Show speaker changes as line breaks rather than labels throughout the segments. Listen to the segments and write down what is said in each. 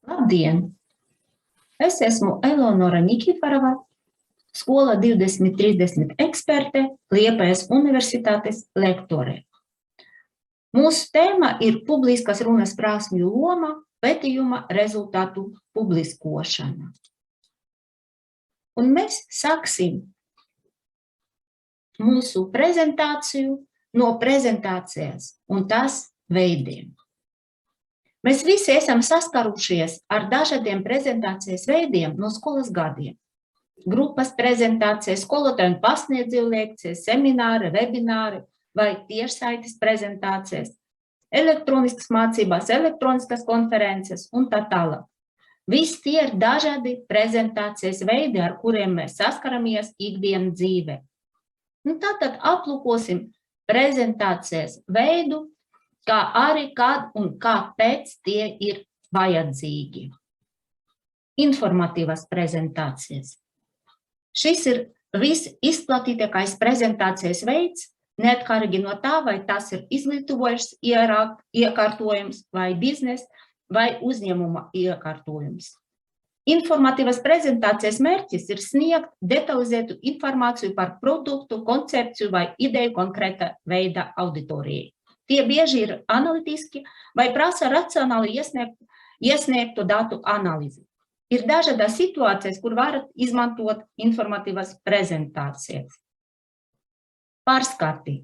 Labdien! Es esmu Eleonora Nikiforova, Skola 2030 eksperte, Liepājas Universitātes lektore. Mūsu tēma ir publiskas runas prasmju loma, pētījuma rezultātu publiskošana. Un mēs sāksim mūsu prezentāciju no prezentācijas un tās veidiem. Mēs visi esam saskarušies ar dažādiem prezentācijas veidiem no skolas gadiem. Grupas prezentācijas, skolotāju un pasniedzēju lekcijas, semināri, webināri vai tiešsaites prezentācijas, elektroniskas mācībās, elektroniskas konferences un tā tālāk. Visi tie ir dažādi prezentācijas veidi, ar kuriem mēs saskaramies ikdienas dzīvē. Tātad aplūkosim prezentācijas veidu, kā arī kad un kāpēc tie ir vajadzīgi. Informatīvas prezentācijas. Šis ir visizplatītākais prezentācijas veids, neatkarīgi no tā, vai tas ir izglītojošs iekārtojums vai biznesa vai uzņēmuma iekārtojums. Informatīvas prezentācijas mērķis ir sniegt detalizētu informāciju par produktu, koncepciju vai ideju konkrēta veida auditorijai. Tie bieži ir analītiski vai prasa racionāli iesniegtu datu analīzi. Ir dažādas situācijas, kur varat izmantot informatīvas prezentācijas. Pārskati.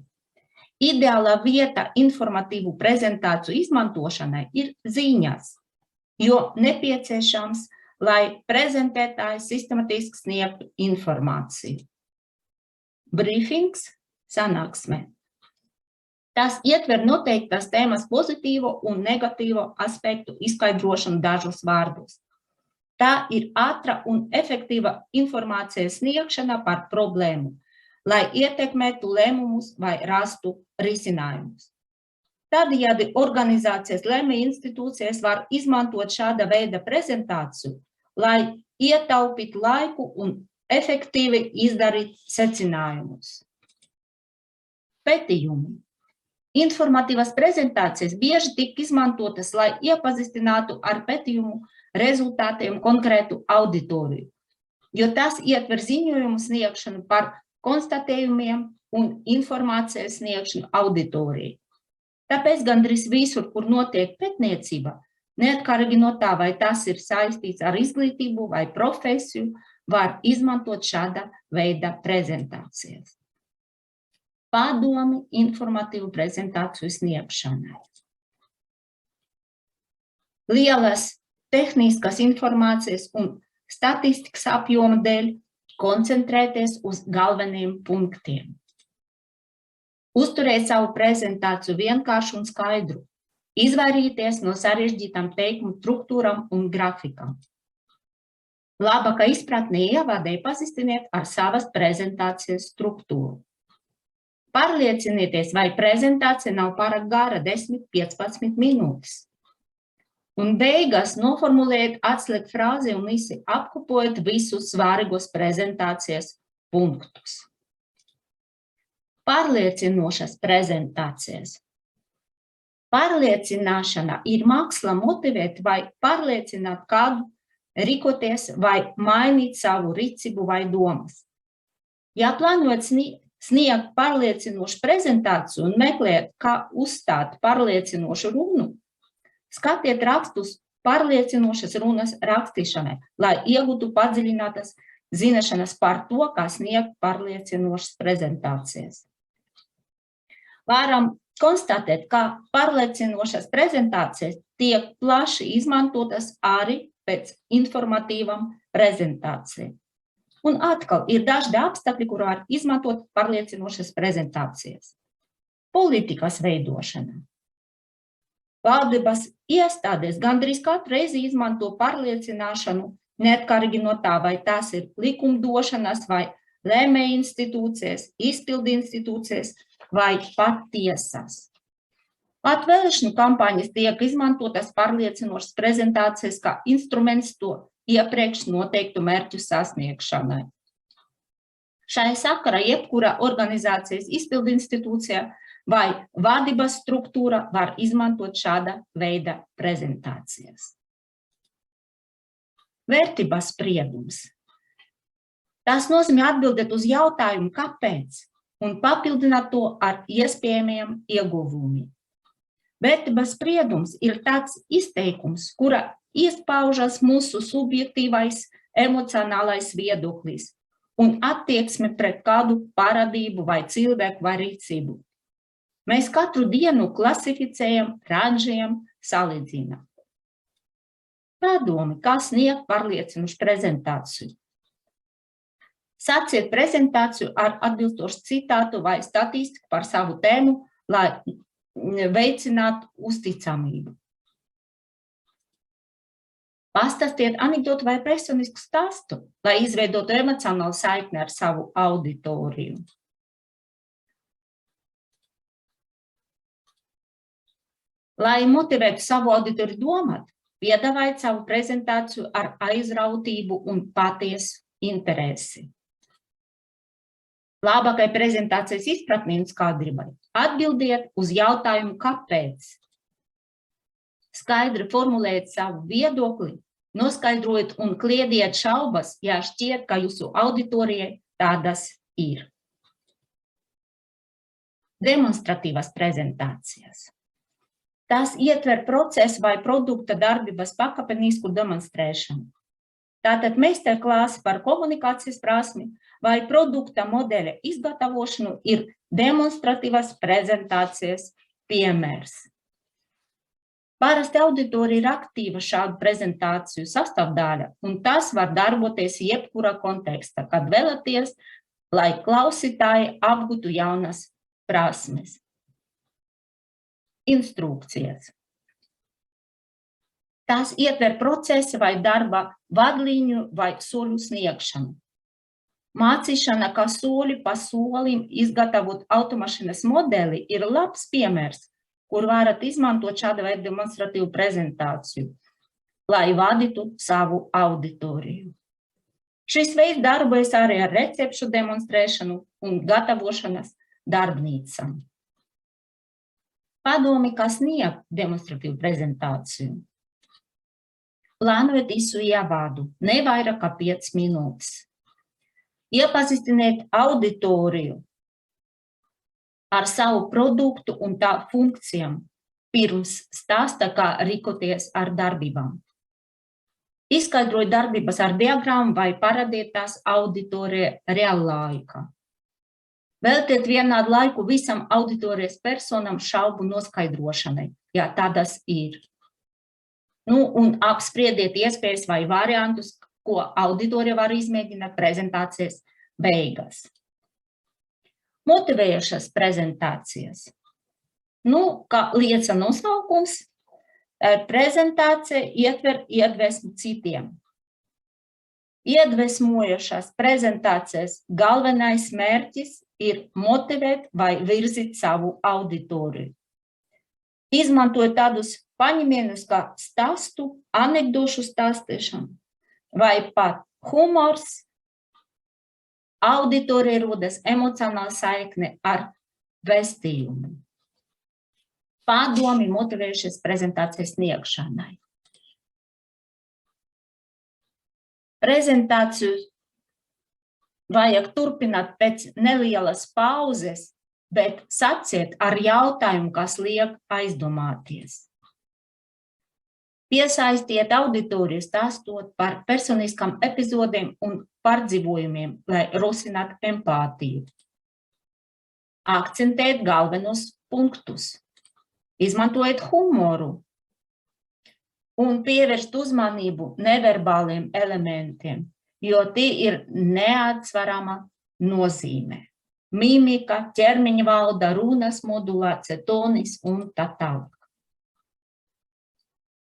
Ideāla vieta informatīvu prezentāciju izmantošanai ir ziņas, jo nepieciešams, lai prezentētājs sistematiski sniegtu informāciju. Briefings sanāksme. Tas ietver noteiktas tēmas pozitīvo un negatīvo aspektu izskaidrošanu dažos vārdos. Tā ir ātra un efektīva informācijas sniegšana par problēmu, lai ietekmētu lēmumus vai rastu risinājumus. Tādējādi organizācijas lēmēju institūcijas var izmantot šāda veida prezentāciju, lai ietaupītu laiku un efektīvi izdarīt secinājumus. Pētījumi. Informatīvas prezentācijas bieži tiek izmantotas, lai iepazīstinātu ar pētījumu rezultātiem konkrētu auditoriju, jo tas ietver ziņojumu sniegšanu par konstatējumiem un informācijas sniegšanu auditorijai. Tāpēc gandrīz visur, kur notiek pētniecība, neatkarīgi no tā, vai tas ir saistīts ar izglītību vai profesiju, var izmantot šāda veida prezentācijas. Padomi informatīvu prezentāciju sniegšanai. Lielas tehniskas informācijas un statistikas apjoma dēļ koncentrēties uz galvenajiem punktiem. Uzturēt savu prezentāciju vienkāršu un skaidru. Izvairīties no sarežģītām teikumu struktūram un grafikam. Labākā izpratnē ievadē iepazīstiniet ar savas prezentācijas struktūru. Pārliecinieties, vai prezentācija nav pārāk gara 10–15 minūtes. Un beigās noformulējiet atslēgu frāzi un īsi apkopojiet visus svarīgos prezentācijas punktus. Pārliecinošas prezentācijas. Pārliecināšana ir māksla motivēt vai pārliecināt kādu rīkoties vai mainīt savu rīcību vai domas. Ja plānojat sniegt pārliecinošu prezentāciju un meklēt, kā uzstāt pārliecinošu runu, skatiet rakstus pārliecinošas runas rakstīšanai, lai iegūtu padziļinātas zināšanas par to, kā sniegt pārliecinošas prezentācijas. Varam konstatēt, ka pārliecinošas prezentācijas tiek plaši izmantotas arī pēc informatīvām prezentācijām. Un atkal ir daži apstākļi, kur var izmantot pārliecinošas prezentācijas. Politikas veidošana. Valdības iestādes gandrīz katru reizi izmanto pārliecināšanu, neatkarīgi no tā, vai tas ir likumdošanas vai lēmēju institūcijas, izpildu institūcijas vai pat tiesas. Pat vēlēšanu kampaņas tiek izmantotas pārliecinošas prezentācijas kā instruments to iepriekš noteiktu mērķu sasniegšanai. Šai sakarā jebkura organizācijas izpildu institūcija vai vadības struktūra var izmantot šāda veida prezentācijas. Vērtības spriedums. Tas nozīmē atbildēt uz jautājumu, kāpēc, un papildināt to ar iespējamiem ieguvumiem. Vērtības spriedums ir tāds izteikums, kura izpaužas mūsu subjektīvais emocionālais viedoklis un attieksme pret kādu parādību vai cilvēku vai rīcību. Mēs katru dienu klasificējam, ranžējam, salīdzinām. Padomi, kā sniegt pārliecinošu prezentāciju. Sāciet prezentāciju ar atbilstošu citātu vai statistiku par savu tēmu, lai veicinātu uzticamību. Pastāstiet anekdotu vai personisku stāstu, lai izveidotu emocionālu saikni ar savu auditoriju. Lai motivētu savu auditoriju domāt, piedāvājiet savu prezentāciju ar aizrautību un patiesu interesi. Labākai prezentācijas izpratnei un skaidrībai atbildiet uz jautājumu, kāpēc. Skaidri formulējiet savu viedokli, noskaidrojiet un kliediet šaubas, ja šķiet, ka jūsu auditorijai tādas ir. Demonstratīvas prezentācijas. Tas ietver procesu vai produkta darbības pakāpenisku demonstrēšanu. Tātad meistarklāse par komunikācijas prasmi vai produkta modeļa izgatavošanu ir demonstratīvas prezentācijas piemērs. Parasti auditorija ir aktīva šādu prezentāciju sastāvdaļa, un tas var darboties jebkura kontekstā, kad vēlaties, lai klausītāji apgūtu jaunas prasmes. Instrukcijas. Tas ietver procesa vai darba vadlīņu vai soļu sniegšanu. Mācīšana, kā soli pa solim izgatavot automašīnas modeli, ir labs piemērs, kur varat izmantot šādu veidu demonstratīvu prezentāciju, lai vadītu savu auditoriju. Šis veids darbojas arī ar recepšu demonstrēšanu un gatavošanas darbnīcām. Padomi, kā sniegt demonstratīvu prezentāciju. Plānojiet īsu ievadu, ne vairāk kā 5 minūtes. Iepazīstiniet auditoriju ar savu produktu un tā funkcijām, pirms stāsta, kā rīkoties ar darbībām. Izskaidrojiet darbības ar diagrammu vai parādiet tās auditorijai reāllaikā. Veltiet vienādu laiku visam auditorijas personam šaubu noskaidrošanai, ja tādas ir. Un apspriediet iespējas vai variantus, ko auditorija var izmēģināt prezentācijas beigās. Motivējošas prezentācijas. Kā liecina nosaukums, prezentācija ietver iedvesmu citiem. Iedvesmojošās prezentācijas galvenais mērķis ir motivēt vai virzīt savu auditoriju. Izmantojot tādus paņēmienus kā stāstu, anekdošu stāstīšanu vai pat humors, auditorija rodas emocionāla saikne ar vēstījumu. Padomi motivējušies prezentācijas sniegšanai. Prezentāciju vajag turpināt pēc nelielas pauzes, bet saciet ar jautājumu, kas liek aizdomāties. Piesaistiet auditoriju stāstot par personiskām epizodēm un pārdzīvojumiem, lai rosinātu empātiju. Akcentēt galvenos punktus. Izmantojiet humoru un pievērst uzmanību neverbāliem elementiem, jo tie ir neatsvarama nozīme. Mimika, ķermeņa valoda, runas modulācija, tonis un tā tālāk.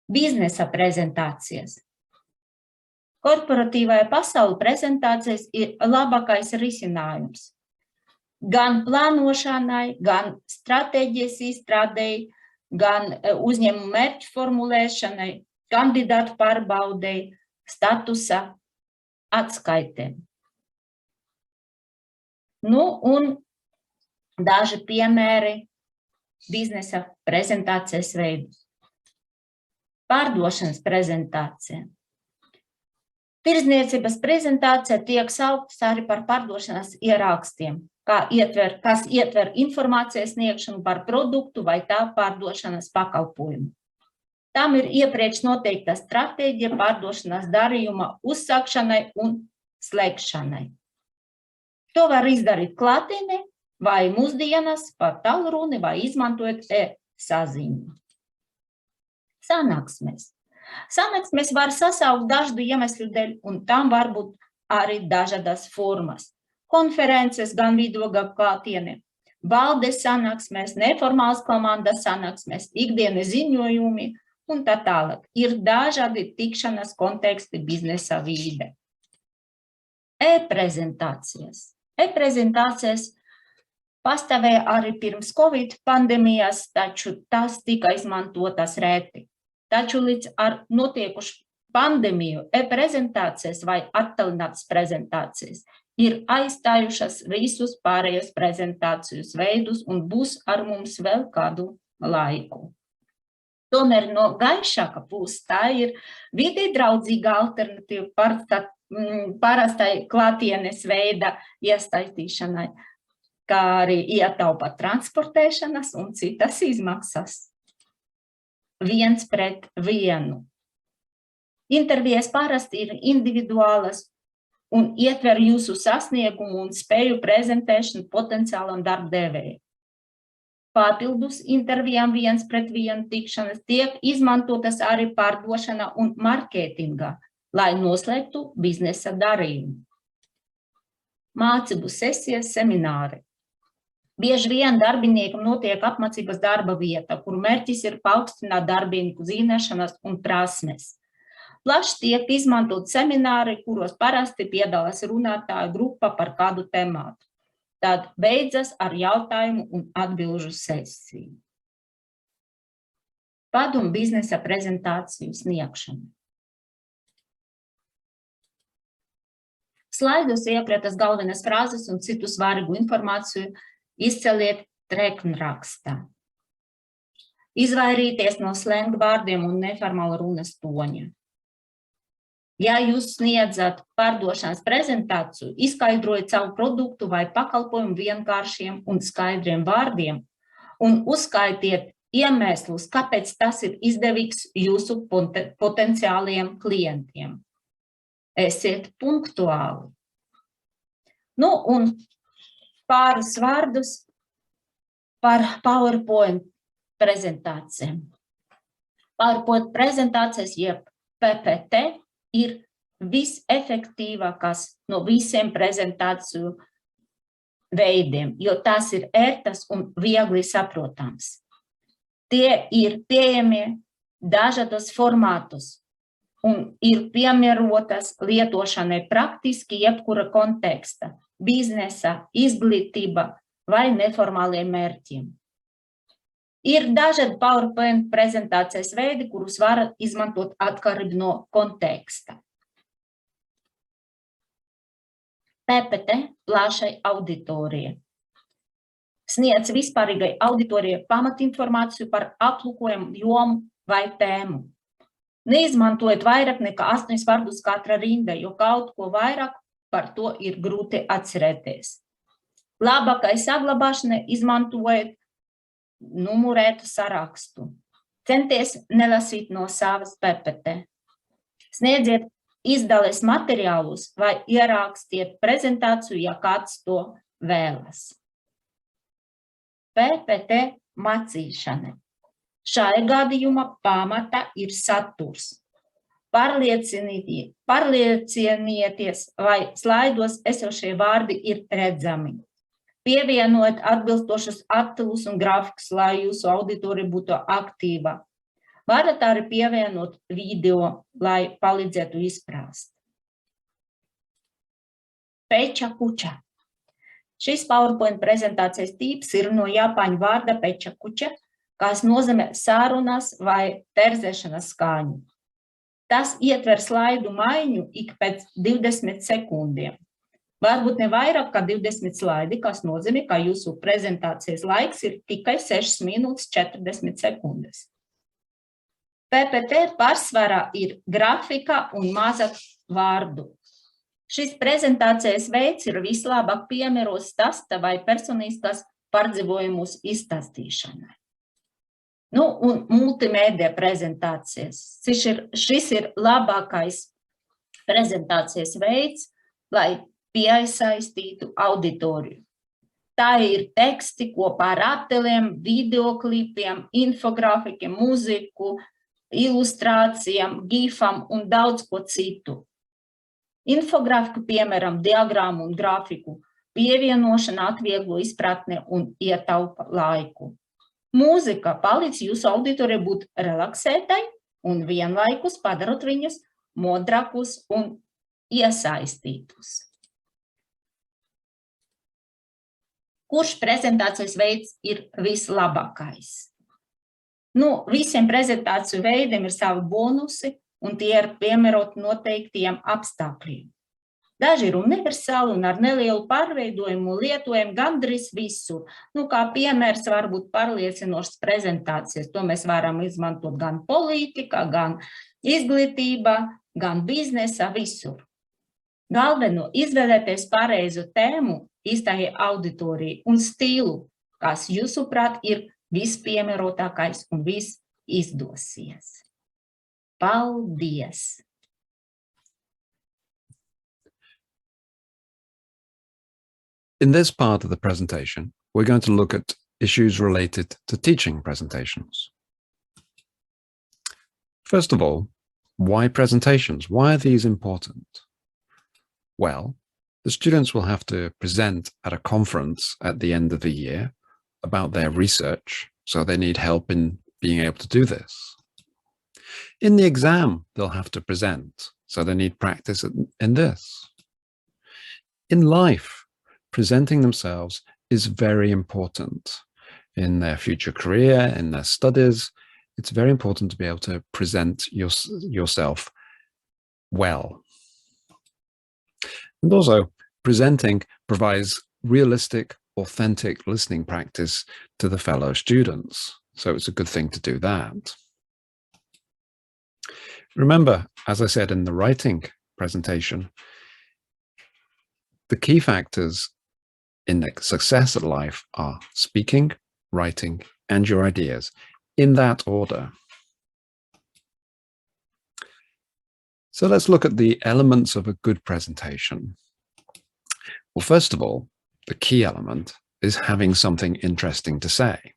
Biznesa prezentācijas. Korporatīvajā pasaulē prezentācijas ir labākais risinājums. Gan plānošanai, gan stratēģijas izstrādēji, gan uzņēmumu mērķu formulēšanai, kandidātu pārbaudei, statusa atskaitēm. Un daži piemēri biznesa prezentācijas veidus. Pārdošanas prezentācija. Tirdzniecības prezentācija tiek sauktas arī par pārdošanas ierakstiem, kas ietver informācijas sniegšanu par produktu vai tā pārdošanas pakalpojumu. Tam ir iepriekš noteikta stratēģija pārdošanas darījuma uzsākšanai un slēgšanai. To var izdarīt klātienē vai mūsdienas par tālruni vai izmantojot e-saziņu. Sanāksmes. Sanāksmes var sasaukt dažādu iemeslu dēļ, un tam var būt arī dažādas formas. Konferences, gan video, gan klātienē, valdes sanāksmes, neformāls komandas sanāksmes, ikdienas ziņojumi un tā tālāk. Ir dažādi tikšanās konteksti biznesa vide. E-prezentācijas. E-prezentācijas pastāvēja arī pirms Covid pandēmijas, taču tas tika izmantotas reti. Taču līdz ar notiekušu pandēmiju e-prezentācijas vai attālinātas prezentācijas ir aizstājušas visus pārējos prezentācijas veidus un būs ar mums vēl kādu laiku. Tomēr no gaišāka puses tā ir videi draudzīga alternatīva parastai klātienes veida iesaistīšanai, kā arī ietaupa transportēšanas un citas izmaksas. 1 pret 1. Intervijas parasti ir individuālas un ietver jūsu sasniegumu un spēju prezentēšanu potenciālam darbdevējam. Papildus intervijām 1 pret 1 tikšanas tiek izmantotas arī pārdošana un marketingā, lai noslēgtu biznesa darījumu. Mācību sesijas, semināri. Bieži vien darbiniekam notiek apmācības darba vieta, kur mērķis ir paaugstināt darbinieku zināšanas un prasmes. Plaši tiek izmantot semināri, kuros parasti piedalās runātāju grupa par kādu tematu. Tad beidzas ar jautājumu un atbilžu sesiju. Padomu biznesa prezentāciju sniegšana. Slaidos iekļautas galvenās frāzes un citu svarīgu informāciju izceliet treknrakstā. Izvairīties no slengu vārdiem un neformāla runas toņa. Ja jūs sniedzat pārdošanas prezentāciju, izskaidrojiet savu produktu vai pakalpojumu vienkāršiem un skaidriem vārdiem un uzskaitiet iemeslus, kāpēc tas ir izdevīgs jūsu potenciāliem klientiem. Esiet punktuāli. Nu, un pāris vārdus par PowerPoint prezentācijām. PowerPoint prezentācijas, jeb PPT, ir visefektīvākās no visiem prezentāciju veidiem, jo tās ir ērtas un viegli saprotams. Tie ir pieejami dažādos formātos un ir piemērotas lietošanai praktiski jebkura konteksta, biznesa, izglītība vai neformāliem mērķiem. Ir dažādi PowerPoint prezentācijas veidi, kurus var izmantot atkarīgi no konteksta. PPT plašai auditorijai. Sniedz vispārīgai auditorijai pamatinformāciju par aplūkojumu jomu vai tēmu. Neizmantojiet vairāk nekā 8 vārdus katra rinda, jo kaut ko vairāk par to ir grūti atcerēties. Labākai saglabāšanai izmantojiet numurētu sarakstu. Centies nelasīt no savas PPT. Sniedziet izdales materiālus vai ierakstiet prezentāciju, ja kāds to vēlas. PPT mācīšana. Šajā gadījumā pamata ir saturs. Pārliecinieties, vai slaidos esošie vārdi ir redzami. Pievienojot atbilstošus attēlus un grafikus, lai jūsu auditorija būtu aktīva. Varat arī pievienot video, lai palīdzētu izprast. Peča kuča. Šis PowerPoint prezentācijas tips ir no japāņu vārda peča kuča, kas nozīmē sarunas vai terzēšanas skaņu. Tas ietver slaidu maiņu ik pēc 20 sekundēm. Varbūt ne vairāk kā 20 slaidi, kas nozīmē, ka jūsu prezentācijas laiks ir tikai 6 minūtes 40 sekundes. PPT pārsvarā ir grafika un maza vārdu. Šis prezentācijas veids ir vislabāk piemērots stāsta vai personiskās pārdzīvojumus izstāstīšanai. Nu, un multimēdija prezentācijas. Šis ir labākais prezentācijas veids, lai piesaistītu auditoriju. Tā ir teksti kopā ar attēliem, videoklipiem, infografikiem, mūziku, ilustrācijām, gifam un daudz ko citu. Infografiku, piemēram, diagrammu un grafiku pievienošana atvieglo izpratni un ietaupa laiku. Mūzika palīdz jūsu auditorijai būt relaksētai un vienlaikus padarot viņus modrākus un iesaistītus. Kurš prezentācijas veids ir vislabākais? Nu, visiem prezentāciju veidiem ir savi bonusi, un tie ir piemēroti noteiktiem apstākļiem. Daži ir universāli un ar nelielu pārveidojumu lietojami gandrīz visur. Nu, kā piemērs var būt pārliecinošas prezentācijas. To mēs varam izmantot gan politikā, gan izglītībā, gan biznesā, visur. Galveno izvēlēties pareizu tēmu, īstajai auditorijai un stilu, kas jūsuprāt ir vispiemērotākais un visizdosies. Paldies!
In this part of the presentation, we're going to look at issues related to teaching presentations. First of all, why presentations? Why are these important? Well, the students will have to present at a conference at the end of the year about their research, so they need help in being able to do this. In the exam, they'll have to present, so they need practice in this. In life, presenting themselves is very important in their future career, in their studies. It's very important to be able to present yourself well. And also, presenting provides realistic, authentic listening practice to the fellow students. So it's a good thing to do that. Remember, as I said in the writing presentation, the key factors in the success at life are speaking, writing, and your ideas, in that order. So let's look at the elements of a good presentation. Well, first of all, the key element is having something interesting to say.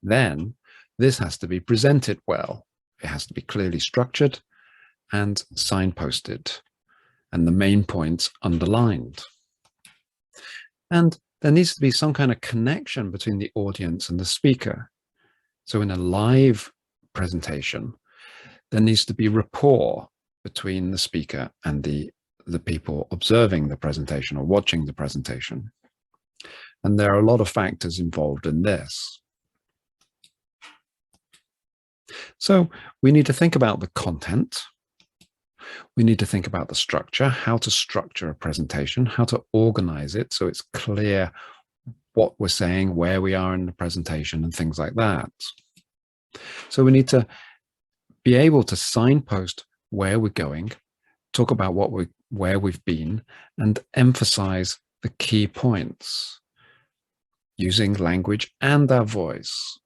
Then this has to be presented well. It has to be clearly structured and signposted, and the main points underlined. And there needs to be some kind of connection between the audience and the speaker. So in a live presentation, there needs to be rapport between the speaker and the people observing the presentation or watching the presentation. And there are a lot of factors involved in this. So we need to think about the content. We need to think about the structure, how to structure a presentation, how to organize it so it's clear what we're saying, where we are in the presentation, and things like that. So we need to be able to signpost where we're going, talk about where we've been, and emphasize the key points using language and our voice.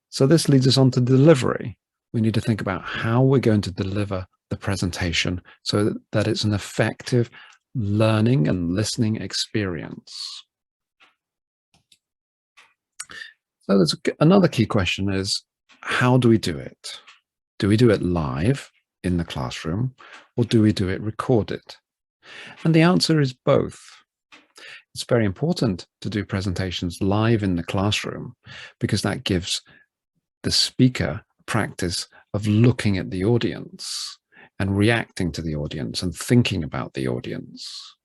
So this leads us on to delivery. We need to think about how we're going to deliver the presentation so that it's an effective learning and listening experience. So there's another key question is, how do we do it? Do we do it live in the classroom, or do we do it recorded? And the answer is both. It's very important to do presentations live in the classroom because that gives the speaker practice of looking at the audience and reacting to the audience and thinking about the audience.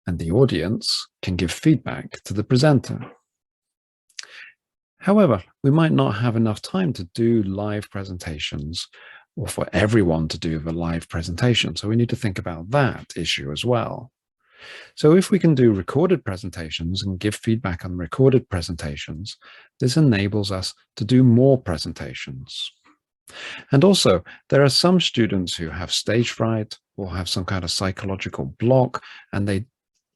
And the audience can give feedback to the presenter. However, we might not have enough time to do live presentations or for everyone to do a live presentation. So we need to think about that issue as well. So if we can do recorded presentations and give feedback on recorded presentations, this enables us to do more presentations. And also, there are some students who have stage fright or have some kind of psychological block, and they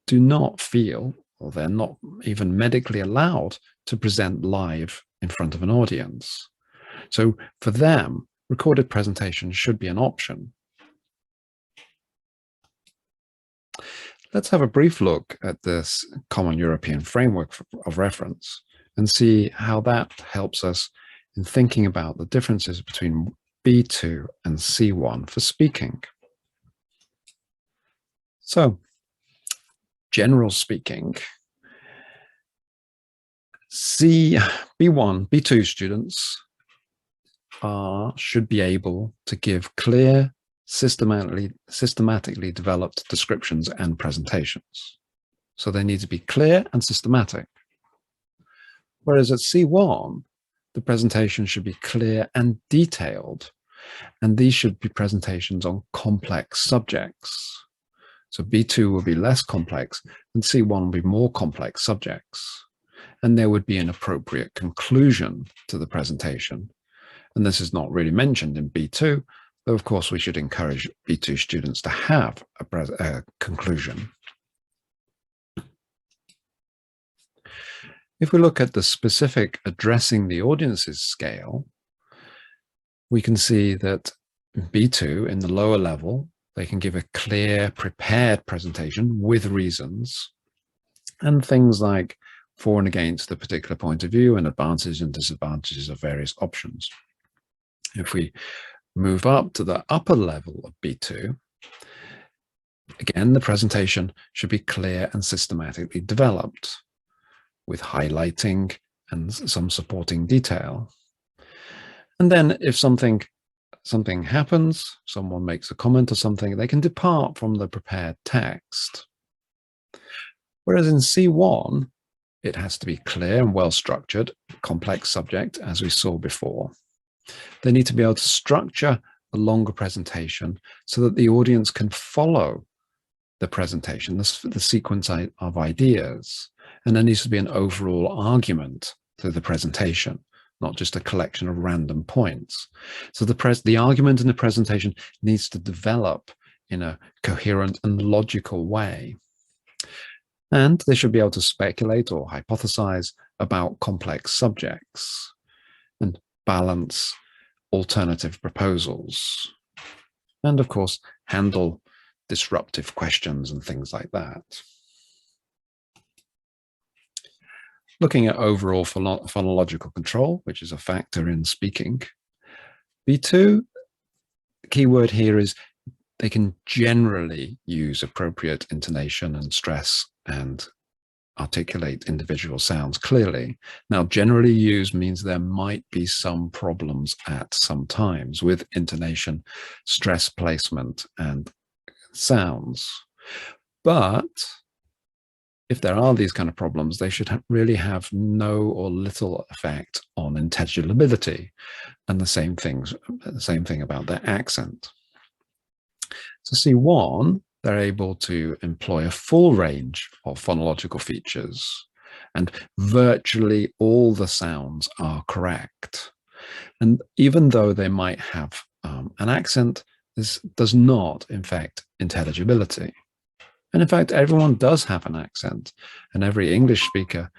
do not feel, or they're not even medically allowed to present live in front of an audience. So for them, recorded presentation should be an option. Let's have a brief look at this Common European Framework of Reference and see how that helps us in thinking about the differences between B2 and C1 for speaking. So, general speaking, B1, B2 students should be able to give clear, systematically developed descriptions and presentations. So they need to be clear and systematic. Whereas at C1, the presentation should be clear and detailed, and these should be presentations on complex subjects. So B2 will be less complex, and C1 will be more complex subjects. And there would be an appropriate conclusion to the presentation. And this is not really mentioned in B2, though of course we should encourage B2 students to have a conclusion. If we look at the specific addressing the audiences scale, we can see that B2 in the lower level, they can give a clear, prepared presentation with reasons and things like for and against the particular point of view and advantages and disadvantages of various options. If we move up to the upper level of B2, again, the presentation should be clear and systematically developed with highlighting and some supporting detail. And then if something happens, someone makes a comment or something, they can depart from the prepared text. Whereas in C1, it has to be clear and well-structured, complex subject, as we saw before. They need to be able to structure a longer presentation so that the audience can follow the presentation, the sequence of ideas. And there needs to be an overall argument to the presentation, not just a collection of random points. So the argument in the presentation needs to develop in a coherent and logical way. And they should be able to speculate or hypothesize about complex subjects and balance alternative proposals. And of course, handle disruptive questions and things like that. Looking at overall phonological control, which is a factor in speaking, B2, the key word here is they can generally use appropriate intonation and stress and articulate individual sounds clearly. Now, generally used means there might be some problems at some times with intonation, stress placement, and sounds. But if there are these kind of problems, they should really have no or little effect on intelligibility, and the same thing about their accent. So C1, they're able to employ a full range of phonological features, and virtually all the sounds are correct. And even though they might have an accent, this does not affect intelligibility. And in fact, everyone does have an accent, and every English speaker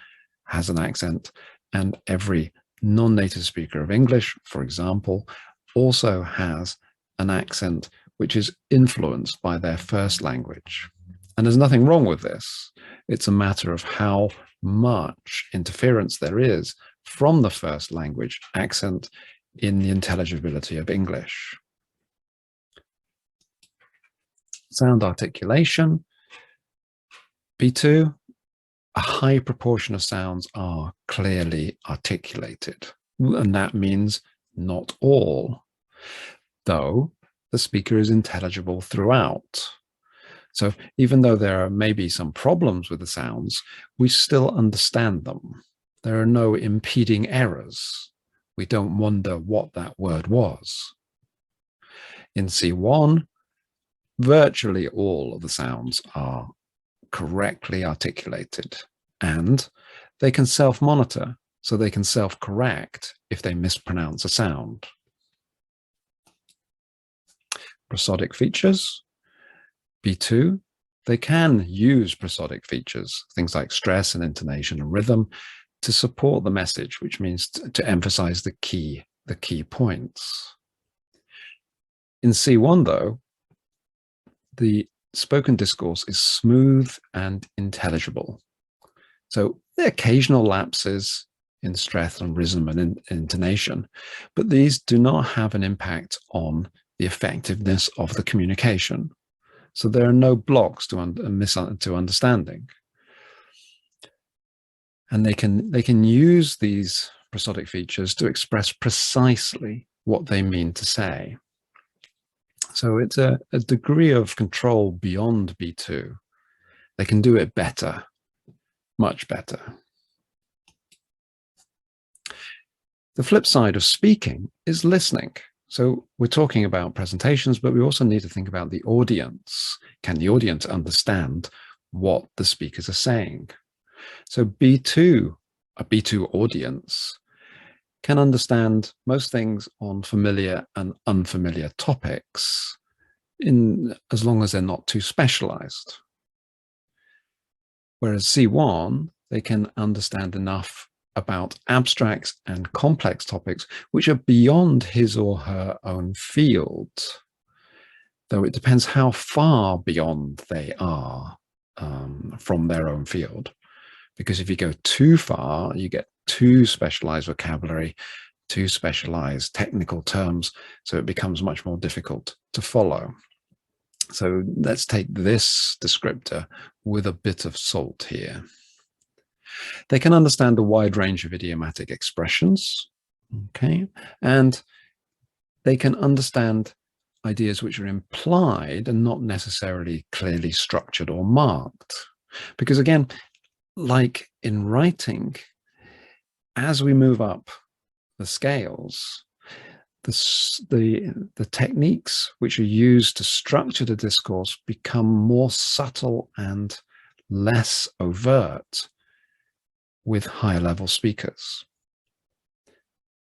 has an accent, and every non-native speaker of English, for example, also has an accent which is influenced by their first language. And there's nothing wrong with this. It's a matter of how much interference there is from the first language accent in the intelligibility of English. Sound articulation. B2, a high proportion of sounds are clearly articulated, and that means not all, though the speaker is intelligible throughout. So even though there are maybe some problems with the sounds, we still understand them. There are no impeding errors. We don't wonder what that word was. In C1, virtually all of the sounds are correctly articulated, and they can self-monitor, so they can self-correct if they mispronounce a sound. prosodic features. B2, they can use prosodic features, things like stress and intonation and rhythm, to support the message, which means to emphasize the key points. In C1, though, the spoken discourse is smooth and intelligible. So there are occasional lapses in stress and rhythm and intonation, but these do not have an impact on the effectiveness of the communication. So there are no blocks to understanding. And they can use these prosodic features to express precisely what they mean to say. So it's a degree of control beyond B2. They can do it better, much better. The flip side of speaking is listening. So we're talking about presentations, but we also need to think about the audience. Can the audience understand what the speakers are saying? So a B2 audience can understand most things on familiar and unfamiliar topics, as long as they're not too specialized. Whereas C1, they can understand enough about abstracts and complex topics which are beyond his or her own field, though it depends how far beyond they are from their own field. Because if you go too far, you get too specialized vocabulary, too specialized technical terms, so it becomes much more difficult to follow. So let's take this descriptor with a bit of salt here. They can understand a wide range of idiomatic expressions, okay, and they can understand ideas which are implied and not necessarily clearly structured or marked. Because again, like in writing, as we move up the scales, the techniques which are used to structure the discourse become more subtle and less overt with higher level speakers.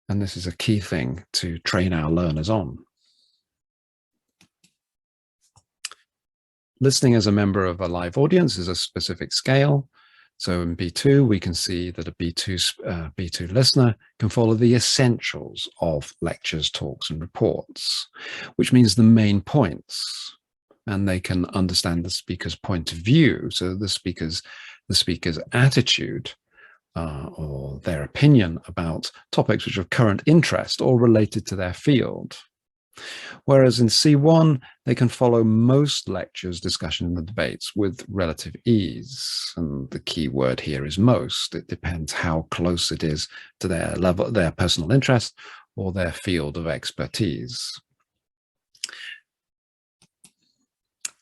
And this is a key thing to train our learners on. Listening as a member of a live audience is a specific scale. So in B2, we can see that a B2 listener can follow the essentials of lectures, talks, and reports, which means the main points, and they can understand the speaker's point of view. So the speaker's attitude or their opinion about topics which are of current interest or related to their field. Whereas in C1, they can follow most lectures, discussion, and the debates with relative ease. And the key word here is most. It depends how close it is to their level, their personal interest, or their field of expertise.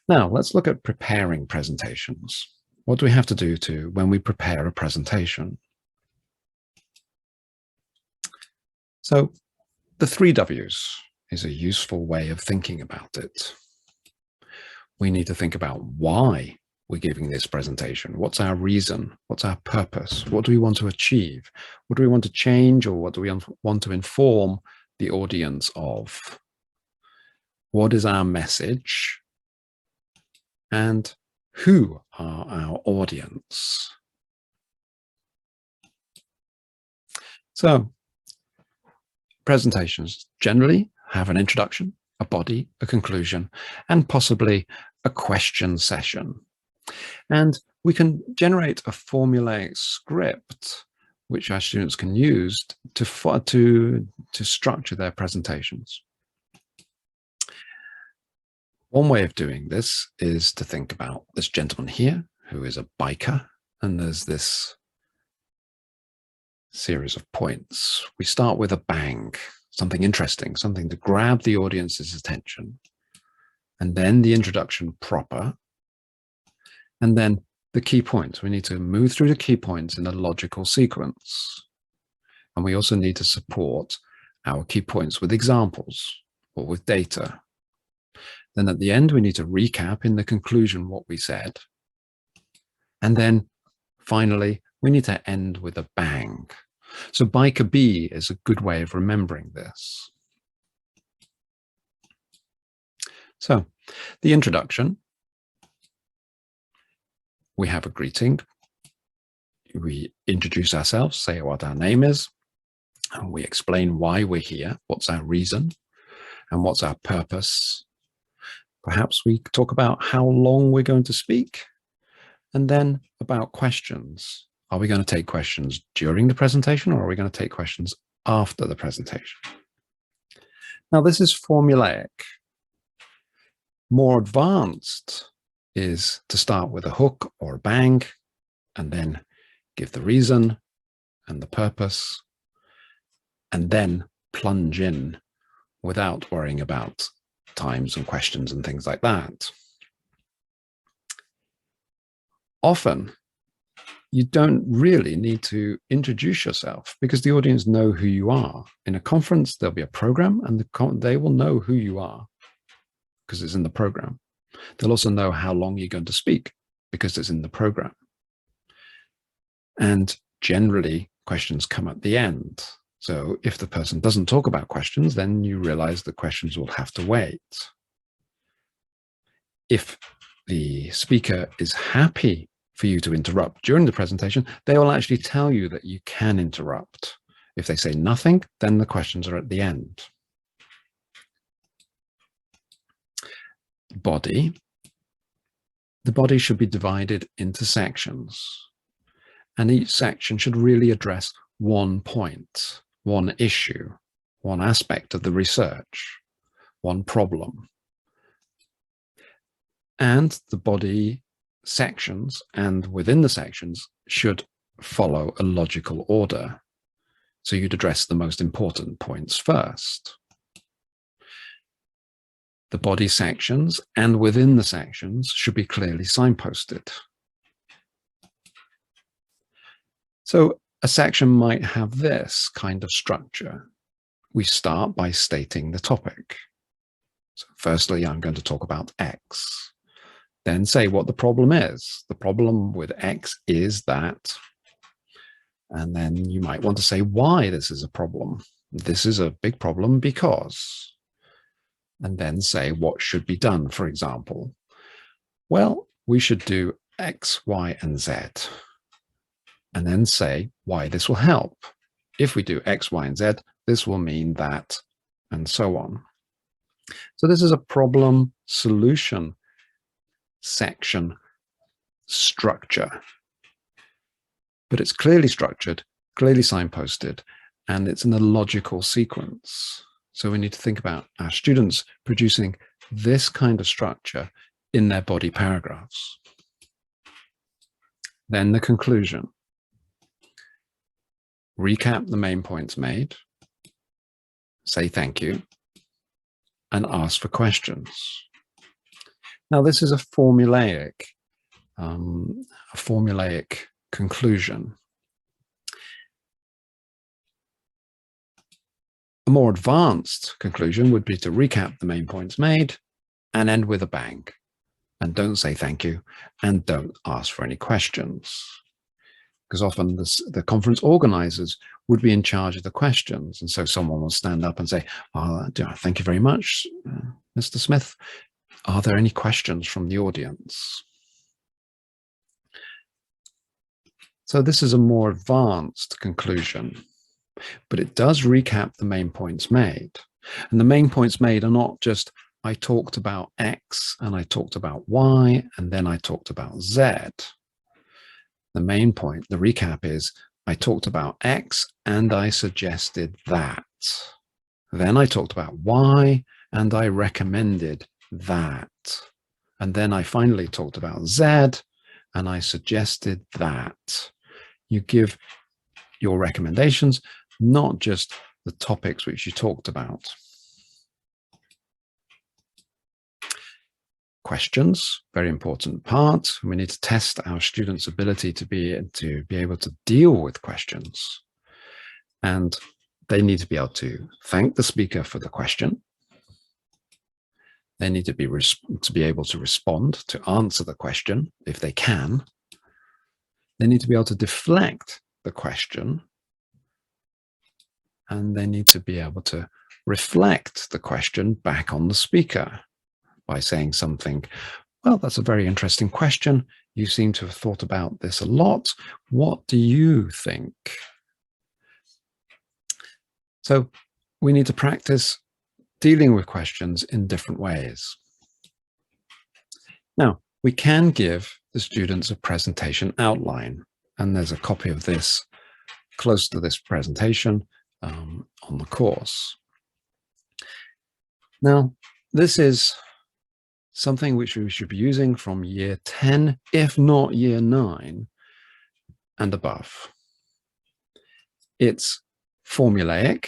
Now, let's look at preparing presentations. What do we have to do when we prepare a presentation? So the 3 W's is a useful way of thinking about it. We need to think about why we're giving this presentation. What's our reason? What's our purpose? What do we want to achieve? What do we want to change, or what do we want to inform the audience of? What is our message? And who are our audience? So, presentations generally have an introduction, a body, a conclusion, and possibly a question session. And we can generate a formulaic script which our students can use to structure their presentations. One way of doing this is to think about this gentleman here, who is a biker, and there's this series of points. We start with a bang. Something interesting, something to grab the audience's attention, and then the introduction proper, and then the key points. We need to move through the key points in a logical sequence. And we also need to support our key points with examples or with data. Then at the end, we need to recap in the conclusion what we said. And then finally, we need to end with a bang. So biker B is a good way of remembering this. So the introduction, we have a greeting. We introduce ourselves, say what our name is, and we explain why we're here, what's our reason, and what's our purpose. Perhaps we talk about how long we're going to speak, and then about questions. Are we going to take questions during the presentation, or are we going to take questions after the presentation? Now, this is formulaic. More advanced is to start with a hook or a bang, and then give the reason and the purpose, and then plunge in without worrying about times and questions and things like that. Often, you don't really need to introduce yourself because the audience know who you are. In a conference, there'll be a program, and they will know who you are because it's in the program. They'll also know how long you're going to speak because it's in the program. And generally, questions come at the end. So if the person doesn't talk about questions, then you realize the questions will have to wait. If the speaker is happy for you to interrupt during the presentation, they will actually tell you that you can interrupt. If they say nothing, then the questions are at the end. Body. The body should be divided into sections, and each section should really address one point, one issue, one aspect of the research, one problem. And the body sections and within the sections should follow a logical order. So you'd address the most important points first. The body sections and within the sections should be clearly signposted. So a section might have this kind of structure. We start by stating the topic. So firstly, I'm going to talk about X. Then say what the problem is. The problem with X is that. And then you might want to say why this is a problem. This is a big problem because. And then say what should be done, for example. Well, we should do X, Y, and Z. And then say why this will help. If we do X, Y, and Z, this will mean that, and so on. So this is a problem solution section structure. But it's clearly structured, clearly signposted, and it's in a logical sequence. So we need to think about our students producing this kind of structure in their body paragraphs. Then the conclusion. Recap the main points made, say thank you, and ask for questions. Now, this is a formulaic conclusion. A more advanced conclusion would be to recap the main points made and end with a bang. And don't say thank you and don't ask for any questions. Because often the conference organizers would be in charge of the questions. And so someone will stand up and say, thank you very much, Mr. Smith. Are there any questions from the audience? So this is a more advanced conclusion, but it does recap the main points made. And the main points made are not just, I talked about X and I talked about Y, and then I talked about Z. The main point, the recap is, I talked about X and I suggested that. Then I talked about Y and I recommended that. And then I finally talked about Z and I suggested that. You give your recommendations, not just the topics which you talked about. Questions, very important part. We need to test our students' ability to be able to deal with questions. And they need to be able to thank the speaker for the question. They need to be able to respond, to answer the question if they can. They need to be able to deflect the question. And they need to be able to reflect the question back on the speaker. by saying something, well, that's a very interesting question. You seem to have thought about this a lot. What do you think? So we need to practice dealing with questions in different ways. Now, we can give the students a presentation outline, and there's a copy of this close to this presentation on the course. Now, this is something which we should be using from year 10, if not year 9 and above. It's formulaic,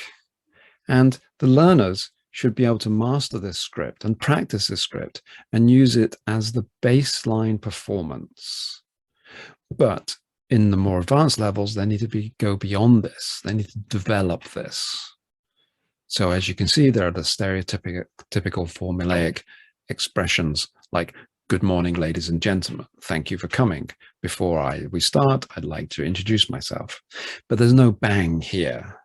and the learners should be able to master this script and practice this script and use it as the baseline performance. But in the more advanced levels, they need to go beyond this. They need to develop this. So as you can see, there are the stereotypical formulaic expressions like, good morning, ladies and gentlemen. Thank you for coming. Before we start, I'd like to introduce myself. But there's no bang here.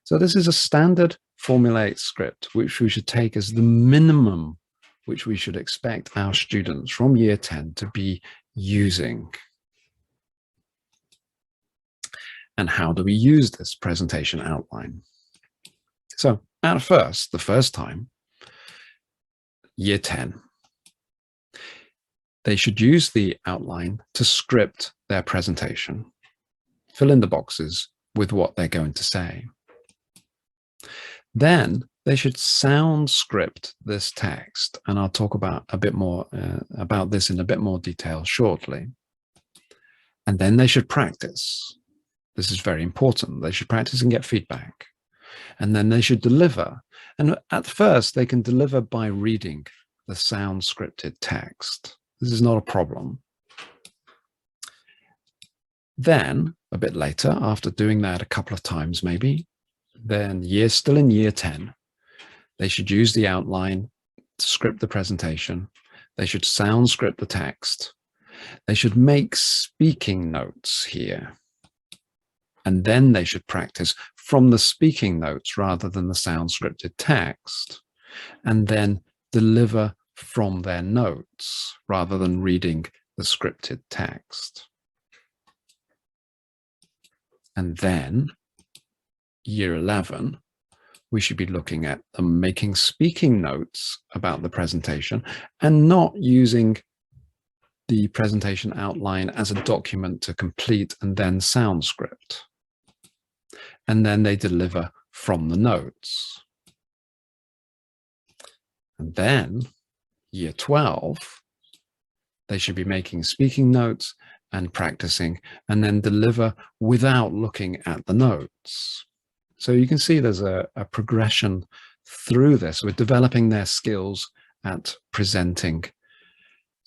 So this is a standard formulaic script, which we should take as the minimum which we should expect our students from year 10 to be using. And how do we use this presentation outline? So at first, the first time, year 10, they should use the outline to script their presentation, fill in the boxes with what they're going to say. Then they should sound script this text, and I'll talk about a bit more about this in a bit more detail shortly. And then they should practice. This is very important. They should practice and get feedback. And then they should deliver. And at first, they can deliver by reading the sound scripted text. This is not a problem. Then, a bit later, after doing that a couple of times maybe, then still in year 10, they should use the outline to script the presentation. They should sound script the text. They should make speaking notes here. And then they should practice from the speaking notes rather than the sound scripted text, and then deliver from their notes rather than reading the scripted text. And then year 11, we should be looking at them making speaking notes about the presentation and not using the presentation outline as a document to complete and then sound script. And then they deliver from the notes. And then year 12, they should be making speaking notes and practicing, and then deliver without looking at the notes. So you can see there's a progression through this. We're developing their skills at presenting,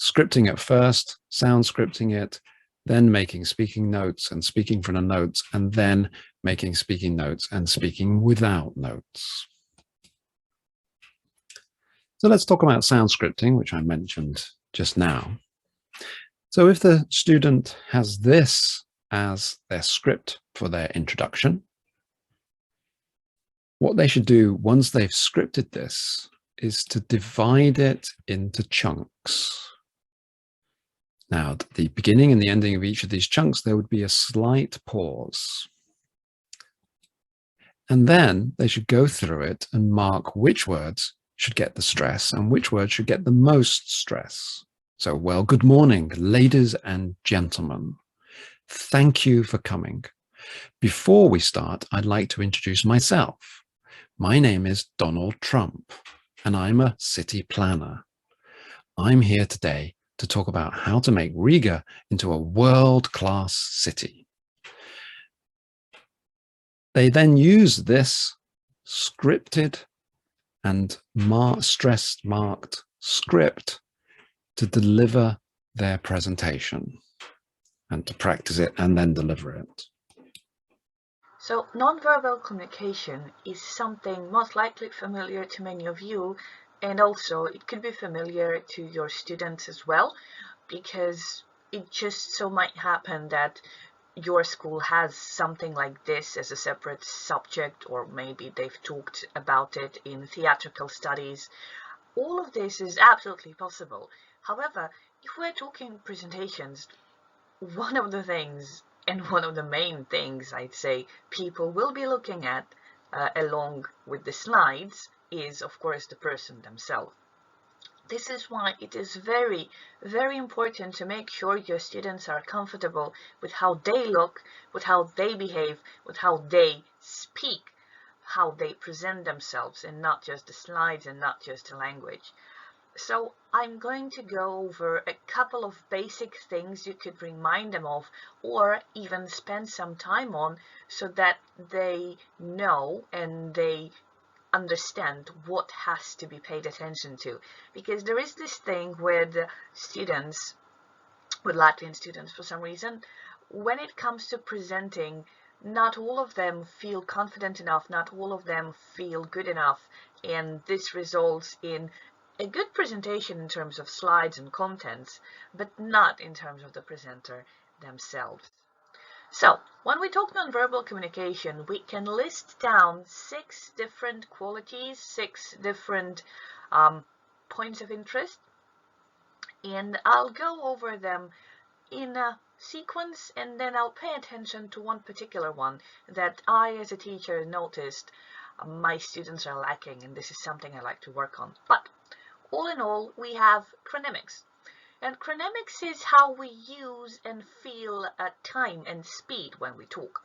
scripting at first, sound scripting it, then making speaking notes and speaking from the notes, and then making speaking notes and speaking without notes. So let's talk about sound scripting, which I mentioned just now. So if the student has this as their script for their introduction, what they should do once they've scripted this is to divide it into chunks. Now, at the beginning and the ending of each of these chunks, there would be a slight pause. And then they should go through it and mark which words should get the stress and which words should get the most stress. So, well, good morning, ladies and gentlemen. Thank you for coming. Before we start, I'd like to introduce myself. My name is Donald Trump, and I'm a city planner. I'm here today to talk about how to make Riga into a world-class city. They then use this scripted and stress marked script to deliver their presentation and to practice it and then deliver it.
So nonverbal communication is something most likely familiar to many of you, and also it could be familiar to your students as well, because it just so might happen that your school has something like this as a separate subject, or maybe they've talked about it in theatrical studies, all of this is absolutely possible. However, if we're talking presentations, one of the things, and one of the main things I'd say people will be looking at along with the slides is, of course, the person themselves. This is why it is very, very important to make sure your students are comfortable with how they look, with how they behave, with how they speak, how they present themselves, and not just the slides and not just the language. So I'm going to go over a couple of basic things you could remind them of, or even spend some time on, so that they know and they understand what has to be paid attention to. Because there is this thing with students, with Latvian students for some reason, when it comes to presenting, not all of them feel confident enough, not all of them feel good enough, and this results in a good presentation in terms of slides and contents, but not in terms of the presenter themselves. So when we talk nonverbal communication, we can list down 6 different qualities, 6 different points of interest, and I'll go over them in a sequence, and then I'll pay attention to one particular one that I, as a teacher, noticed my students are lacking, and this is something I like to work on. But all in all, we have chronemics. And chronemics is how we use and feel time and speed when we talk.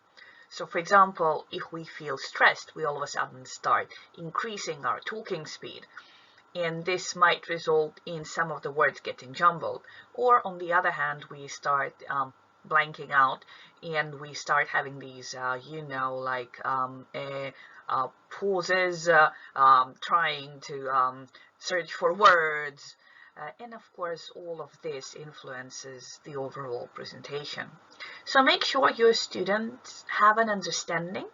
So for example, if we feel stressed, we all of a sudden start increasing our talking speed. And this might result in some of the words getting jumbled. Or on the other hand, we start blanking out, and we start having these, pauses, trying to search for words. And of course, all of this influences the overall presentation. So make sure your students have an understanding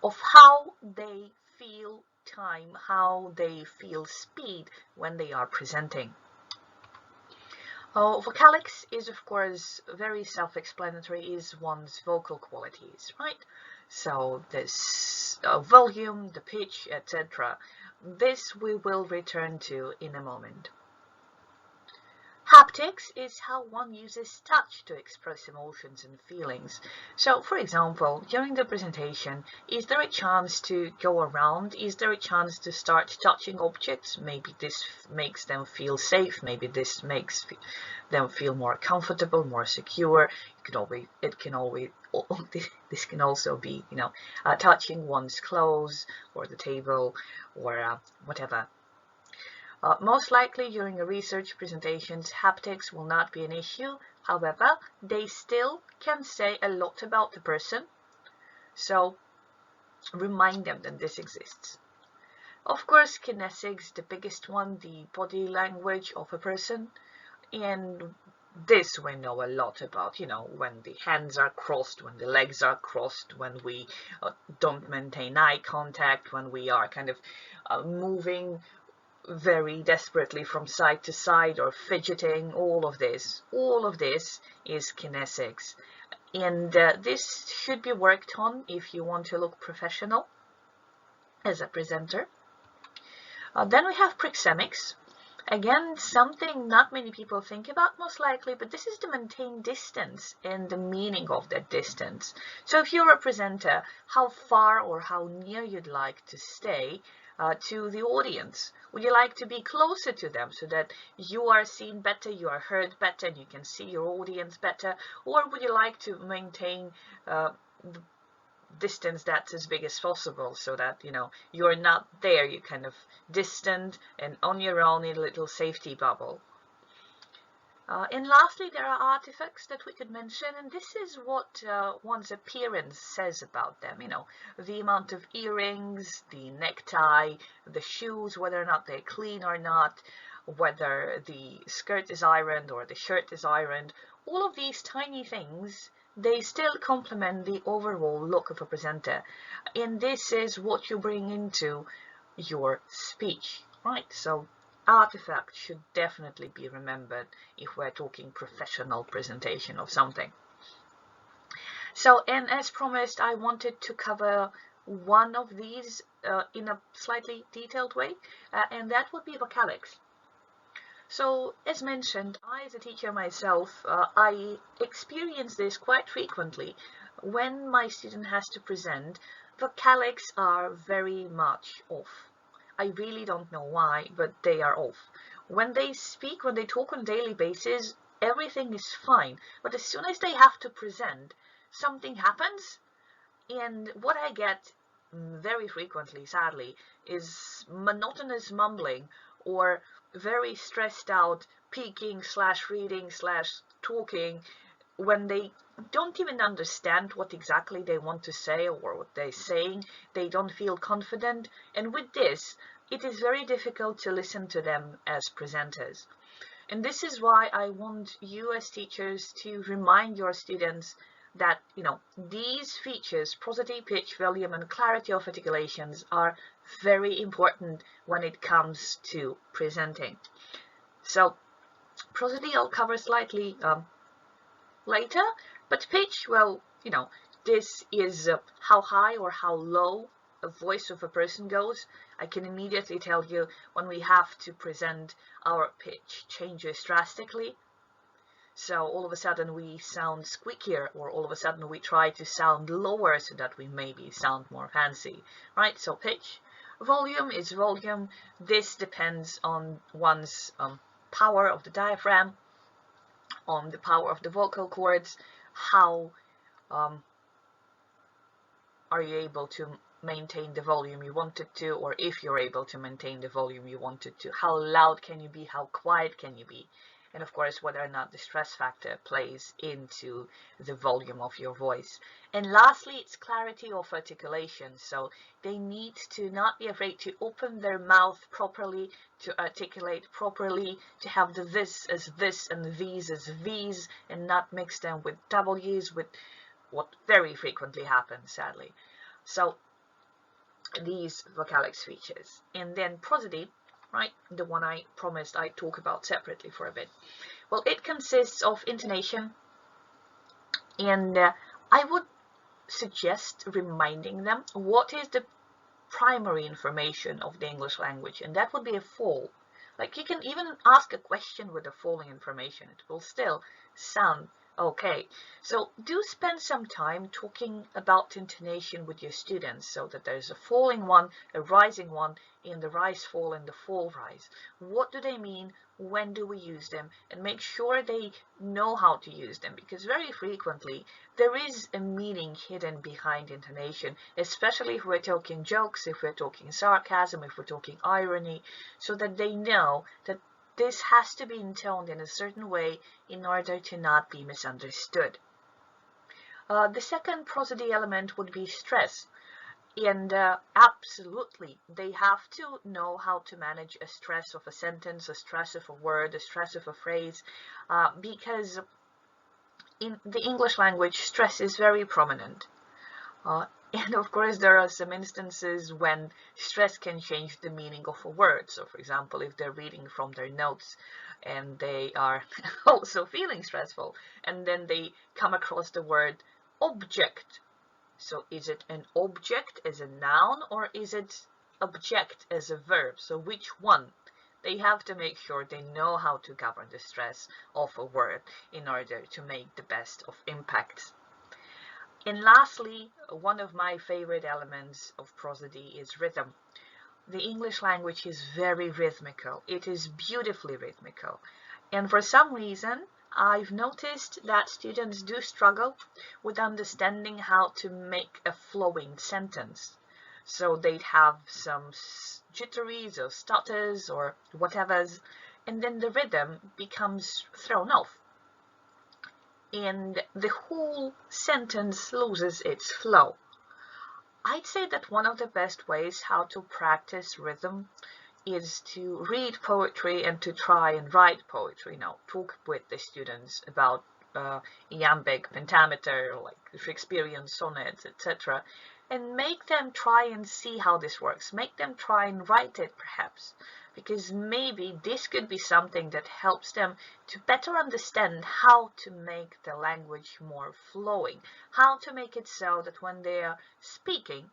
of how they feel time, how they feel speed when they are presenting. Vocalics is, of course, very self-explanatory, is one's vocal qualities, right? So this volume, the pitch, etc. This we will return to in a moment. Haptics is how one uses touch to express emotions and feelings. So, for example, during the presentation, is there a chance to go around? Is there a chance to start touching objects? Maybe this makes them feel safe. Maybe this makes them feel more comfortable, more secure. This can also be, touching one's clothes or the table or whatever. Most likely during a research presentations, haptics will not be an issue. However, they still can say a lot about the person. So remind them that this exists. Of course, kinesics, the biggest one, the body language of a person. And this we know a lot about, when the hands are crossed, when the legs are crossed, when we don't maintain eye contact, when we are kind of moving very desperately from side to side or fidgeting. All of this is kinesics, and this should be worked on if you want to look professional as a presenter. Then we have proxemics. Again, something not many people think about most likely, but this is to maintain distance and the meaning of that distance. So if you're a presenter, how far or how near you'd like to stay to the audience. Would you like to be closer to them so that you are seen better, you are heard better, and you can see your audience better? Or would you like to maintain the distance that's as big as possible so that, you're not there, you're kind of distant and on your own in a little safety bubble? And lastly, there are artifacts that we could mention, and this is what one's appearance says about them. The amount of earrings, the necktie, the shoes, whether or not they're clean or not, whether the skirt is ironed or the shirt is ironed. All of these tiny things, they still complement the overall look of a presenter. And this is what you bring into your speech, right? So artifacts should definitely be remembered if we're talking professional presentation of something. So, and as promised, I wanted to cover one of these in a slightly detailed way, and that would be vocalics. So, as mentioned, I as a teacher myself, I experience this quite frequently. When my student has to present, vocalics are very much off. I really don't know why, but they are off. When they speak, when they talk on a daily basis, everything is fine. But as soon as they have to present, something happens. And what I get very frequently, sadly, is monotonous mumbling or very stressed out peeking slash reading slash talking when they don't even understand what exactly they want to say or what they're saying. They don't feel confident. And with this, it is very difficult to listen to them as presenters. And this is why I want you as teachers to remind your students that, these features, prosody, pitch, volume, and clarity of articulations are very important when it comes to presenting. So prosody I'll cover slightly later, but pitch, well, this is how high or how low a voice of a person goes. I can immediately tell you when we have to present, our pitch changes drastically. So all of a sudden we sound squeakier, or all of a sudden we try to sound lower so that we maybe sound more fancy, right? So pitch. Volume is volume. This depends on one's power of the diaphragm, on the power of the vocal cords, how are you able to maintain the volume you wanted to, or if you're able to maintain the volume you wanted to. How loud can you be? How quiet can you be? And of course, whether or not the stress factor plays into the volume of your voice. And lastly, it's clarity of articulation. So they need to not be afraid to open their mouth properly, to articulate properly, to have the this as this and these as these, and not mix them with W's, with what very frequently happens, sadly. So these vocalics features. And then prosody, right, the one I promised I'd talk about separately for a bit. Well, it consists of intonation, and I would suggest reminding them what is the primary information of the English language, and that would be a fall. Like, you can even ask a question with the falling information. It will still sound okay. So do spend some time talking about intonation with your students, so that there's a falling one, a rising one, and the rise fall and the fall rise. What do they mean? When do we use them? And make sure they know how to use them, because very frequently there is a meaning hidden behind intonation, especially if we're talking jokes, if we're talking sarcasm, if we're talking irony, so that they know that this has to be intoned in a certain way in order to not be misunderstood. The second prosody element would be stress. And absolutely, they have to know how to manage a stress of a sentence, a stress of a word, a stress of a phrase, because in the English language, stress is very prominent. And of course, there are some instances when stress can change the meaning of a word. So, for example, if they're reading from their notes and they are also feeling stressful, and then they come across the word object. So is it an object as a noun, or is it object as a verb? So which one? They have to make sure they know how to govern the stress of a word in order to make the best of impacts. And lastly, one of my favorite elements of prosody is rhythm. The English language is very rhythmical. It is beautifully rhythmical. And for some reason, I've noticed that students do struggle with understanding how to make a flowing sentence. So they'd have some jitteries or stutters or whatever's, and then the rhythm becomes thrown off, and the whole sentence loses its flow. I'd say that one of the best ways how to practice rhythm is to read poetry and to try and write poetry. Talk with the students about iambic pentameter, like Shakespearean sonnets, etc., and make them try and see how this works. Make them try and write it, perhaps, because maybe this could be something that helps them to better understand how to make the language more flowing, how to make it so that when they are speaking,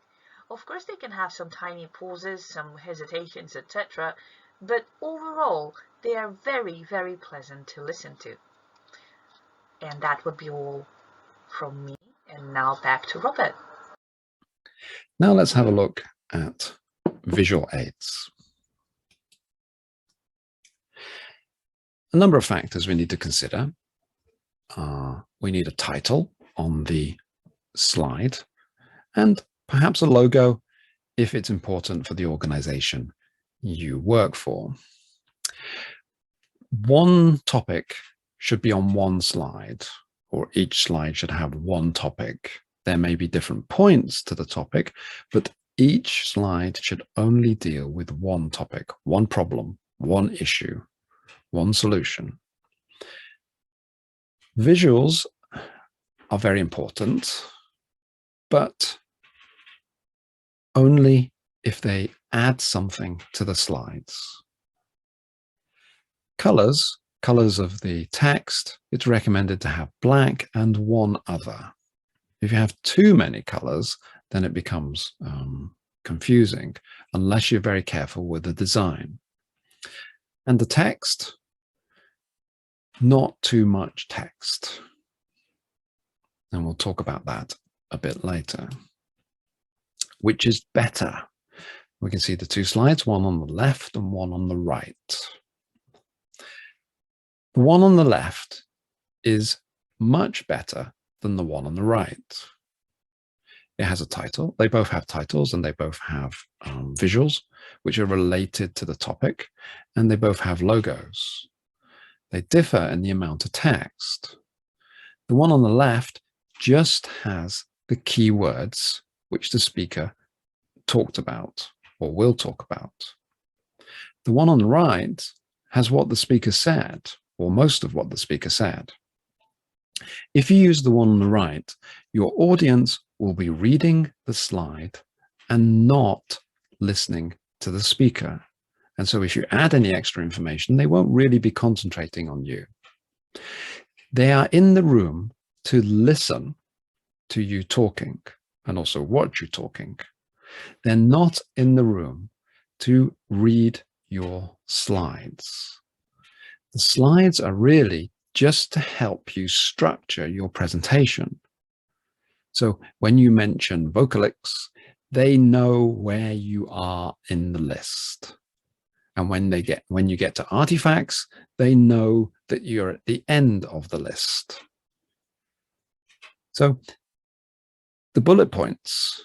of course they can have some tiny pauses, some hesitations, etc., but overall they are very, very pleasant to listen to. And that would be all from me. And now back to Robert.
Now let's have a look at visual aids. A number of factors we need to consider. We need a title on the slide and perhaps a logo if it's important for the organization you work for. One topic should be on one slide, or each slide should have one topic. There may be different points to the topic, but each slide should only deal with one topic, one problem, one issue, one solution. Visuals are very important, but only if they add something to the slides. Colors of the text, it's recommended to have black and one other. If you have too many colors, then it becomes confusing unless you're very careful with the design. And the text, not too much text. And we'll talk about that a bit later. Which is better? We can see the two slides, one on the left and one on the right. The one on the left is much better than the one on the right. It has a title. They both have titles and they both have visuals which are related to the topic, and they both have logos. They differ in the amount of text. The one on the left just has the keywords which the speaker talked about or will talk about. The one on the right has what the speaker said, or most of what the speaker said. If you use the one on the right, your audience will be reading the slide and not listening to the speaker. And so if you add any extra information, they won't really be concentrating on you. They are in the room to listen to you talking and also watch you talking. They're not in the room to read your slides. The slides are really just to help you structure your presentation. So when you mention vocalics, they know where you are in the list. And when you get to artifacts, they know that you're at the end of the list. So the bullet points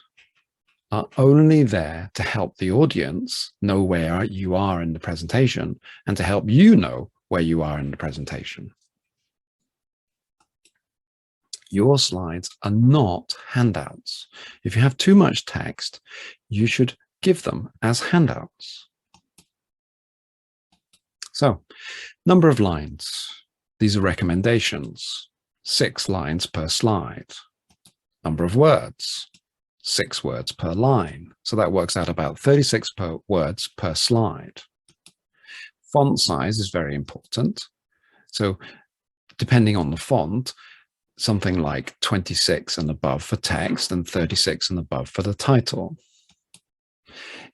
are only there to help the audience know where you are in the presentation and to help you know where you are in the presentation. Your slides are not handouts. If you have too much text, you should give them as handouts. So, number of lines. These are recommendations. 6 lines per slide. Number of words. 6 words per line. So that works out about 36 words per slide. Font size is very important. So depending on the font, something like 26 and above for text and 36 and above for the title.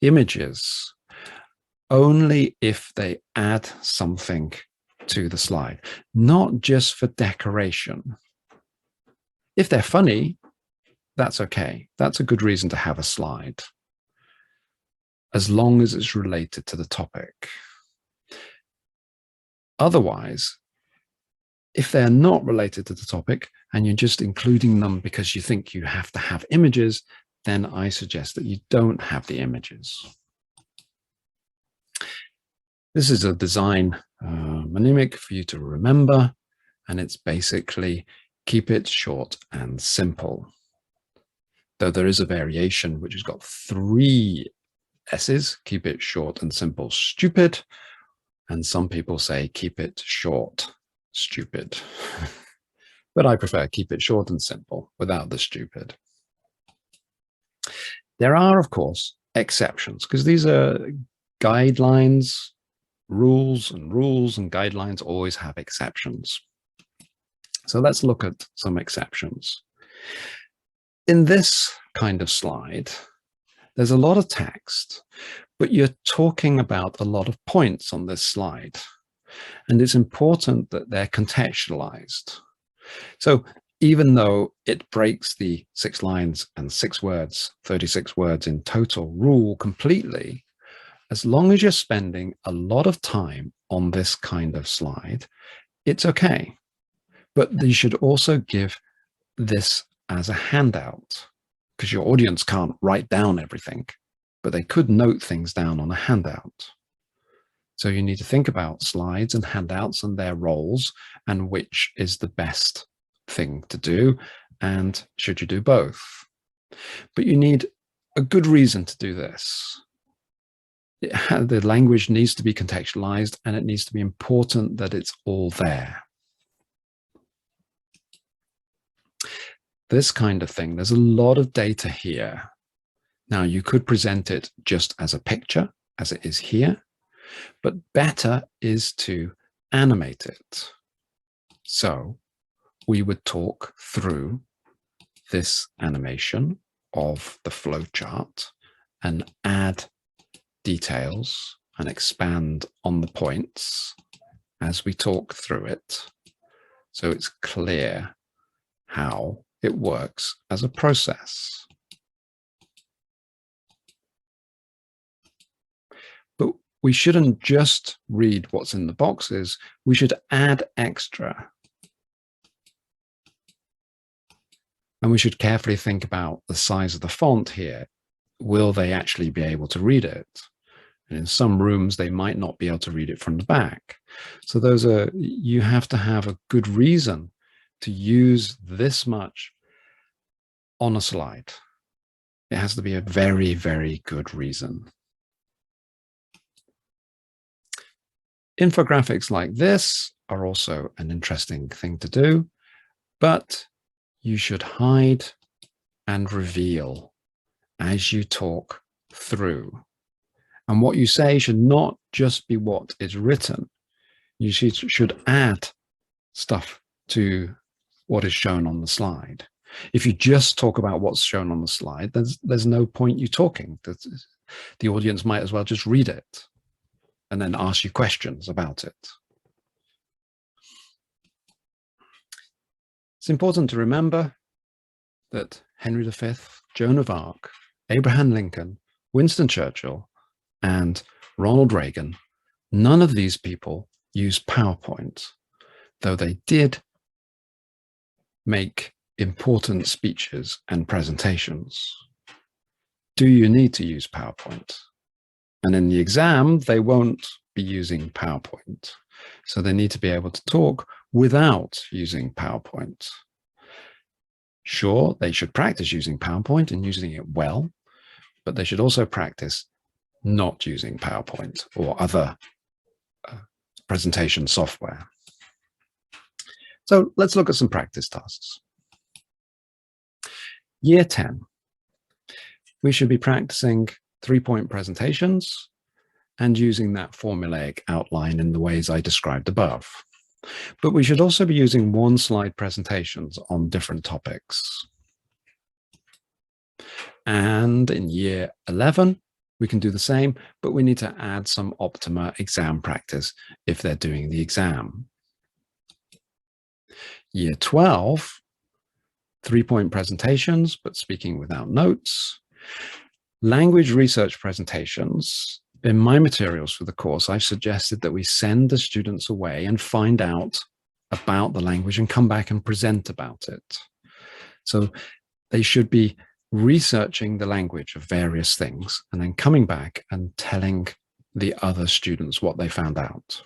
Images, only if they add something to the slide, not just for decoration. If they're funny, that's okay. That's a good reason to have a slide, as long as it's related to the topic. Otherwise, if they're not related to the topic and you're just including them because you think you have to have images, then I suggest that you don't have the images. This is a design mnemonic for you to remember, and it's basically keep it short and simple. Though there is a variation which has got 3 S's, keep it short and simple, stupid. And some people say keep it short, stupid. But I prefer keep it short and simple without the stupid. There are, of course, exceptions, because these are guidelines, rules and guidelines always have exceptions. So let's look at some exceptions. In this kind of slide, there's a lot of text, but you're talking about a lot of points on this slide. And it's important that they're contextualized. So even though it breaks the 6 lines and 6 words, 36 words in total rule completely, as long as you're spending a lot of time on this kind of slide, it's okay. But you should also give this as a handout, because your audience can't write down everything, but they could note things down on a handout. So you need to think about slides and handouts and their roles and which is the best thing to do, and should you do both. But you need a good reason to do this. The language needs to be contextualized, and it needs to be important that it's all there. This kind of thing, there's a lot of data here. Now, you could present it just as a picture, as it is here, but better is to animate it. So we would talk through this animation of the flowchart and add details and expand on the points as we talk through it, so it's clear how it works as a process. But we shouldn't just read what's in the boxes, we should add extra. And we should carefully think about the size of the font here. Will they actually be able to read it? And in some rooms, they might not be able to read it from the back. So you have to have a good reason to use this much on a slide. It has to be a very, very good reason. Infographics like this are also an interesting thing to do, but you should hide and reveal as you talk through. And what you say should not just be what is written. You should add stuff to what is shown on the slide. If you just talk about what's shown on the slide, there's no point you talking. The audience might as well just read it and then ask you questions about it. It's important to remember that Henry V, Joan of Arc, Abraham Lincoln, Winston Churchill, and Ronald Reagan, none of these people used PowerPoint, though they did make important speeches and presentations. Do you need to use PowerPoint? And in the exam, they won't be using PowerPoint. So they need to be able to talk without using PowerPoint. Sure, they should practice using PowerPoint and using it well, but they should also practice not using PowerPoint or other presentation software. So let's look at some practice tasks. Year 10, we should be practicing 3-point presentations and using that formulaic outline in the ways I described above. But we should also be using 1-slide presentations on different topics. And in year 11, we can do the same, but we need to add some Optima exam practice if they're doing the exam. Year 12, 3-point presentations, but speaking without notes. Language research presentations. In my materials for the course, I've suggested that we send the students away and find out about the language and come back and present about it. So they should be researching the language of various things and then coming back and telling the other students what they found out.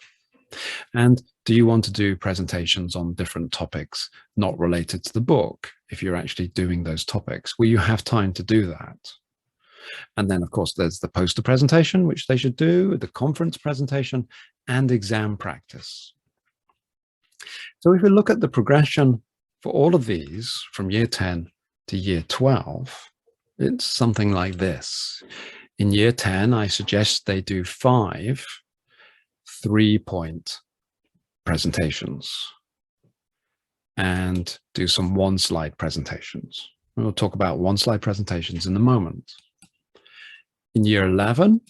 And do you want to do presentations on different topics not related to the book if you're actually doing those topics? Will you have time to do that? And then, of course, there's the poster presentation, which they should do, the conference presentation, and exam practice. So if we look at the progression for all of these from year 10 to year 12, it's something like this. In year 10, I suggest they do 5 3-point presentations and do some 1-slide presentations. We'll talk about 1-slide presentations in a moment. In year 11,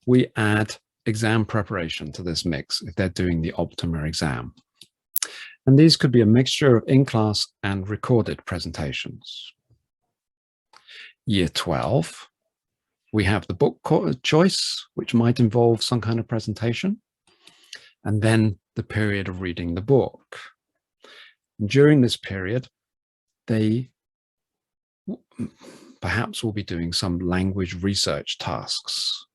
we add exam preparation to this mix if they're doing the Optima exam. And these could be a mixture of in-class and recorded presentations. Year 12, we have the book choice, which might involve some kind of presentation, and then the period of reading the book. And during this period, they perhaps will be doing some language research tasks.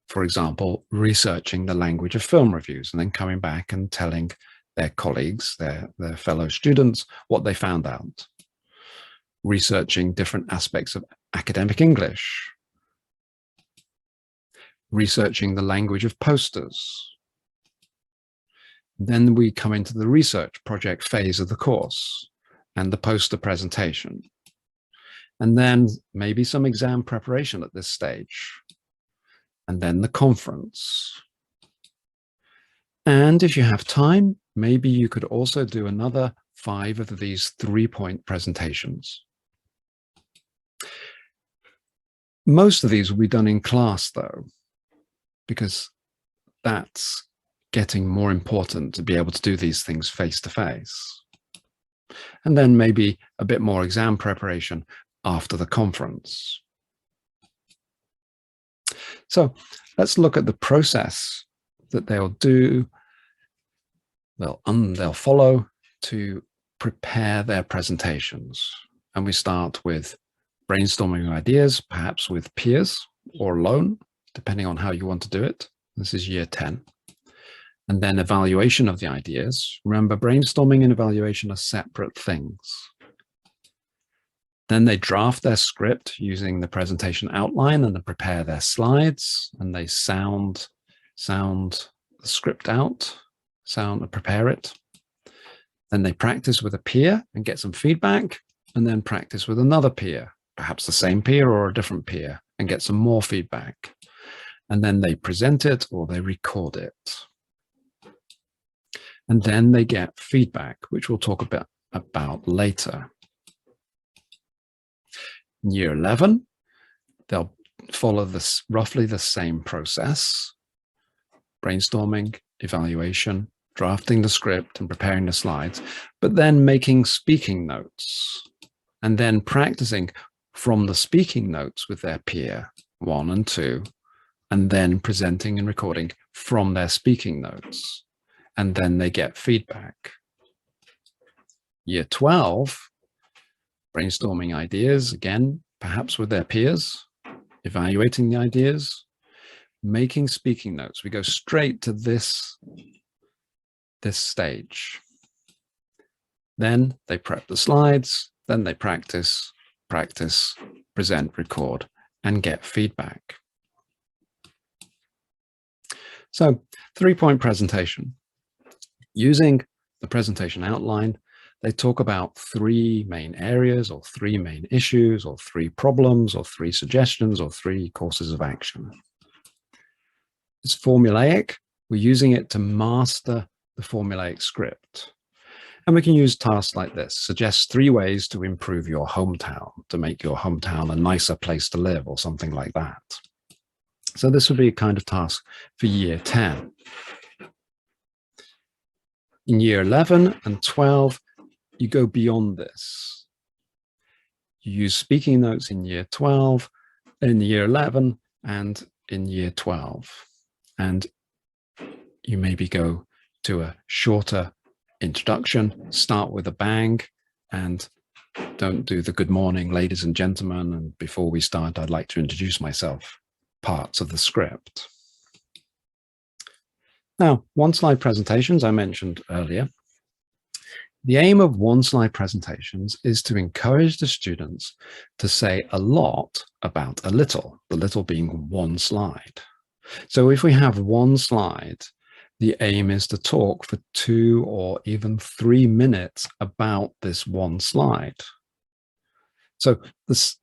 For example, researching the language of film reviews and then coming back and telling their colleagues, their fellow students, what they found out. Researching different aspects of academic English. Researching the language of posters. Then we come into the research project phase of the course and the poster presentation. And then maybe some exam preparation at this stage. And then the conference. And if you have time, maybe you could also do another 5 of these 3-point presentations. Most of these will be done in class though, because that's getting more important to be able to do these things face to face. And then maybe a bit more exam preparation after the conference. So let's look at the process that they'll do, they'll follow to prepare their presentations. And we start with brainstorming ideas, perhaps with peers or alone, depending on how you want to do it. This is year 10. And then evaluation of the ideas. Remember, brainstorming and evaluation are separate things. Then they draft their script using the presentation outline and then prepare their slides, and they sound the script out, prepare it. Then they practice with a peer and get some feedback, and then practice with another peer, perhaps the same peer or a different peer, and get some more feedback. And then they present it or they record it. And then they get feedback, which we'll talk about later. In year 11, they'll follow this roughly the same process: brainstorming, evaluation, drafting the script and preparing the slides, but then making speaking notes and then practicing from the speaking notes with their peer 1 and 2, and then presenting and recording from their speaking notes. And then they get feedback. Year 12, brainstorming ideas, again, perhaps with their peers, evaluating the ideas, making speaking notes. We go straight to this stage. Then they prep the slides, then they practice, present, record, and get feedback. So 3-point presentation. Using the presentation outline, they talk about 3 main areas or 3 main issues or 3 problems or 3 suggestions or 3 courses of action. It's formulaic. We're using it to master the formulaic script. And we can use tasks like this. Suggest 3 ways to improve your hometown, to make your hometown a nicer place to live or something like that. So this would be a kind of task for year 10. In year 11 and 12, you go beyond this. You use speaking notes in year 12, in year 11, and in year 12. And you maybe go to a shorter introduction, start with a bang, and don't do the good morning, ladies and gentlemen, and before we start, I'd like to introduce myself parts of the script. Now, one-slide presentations I mentioned earlier. The aim of one-slide presentations is to encourage the students to say a lot about a little, the little being one slide. So if we have one slide, the aim is to talk for 2 or even 3 minutes about this one slide. So this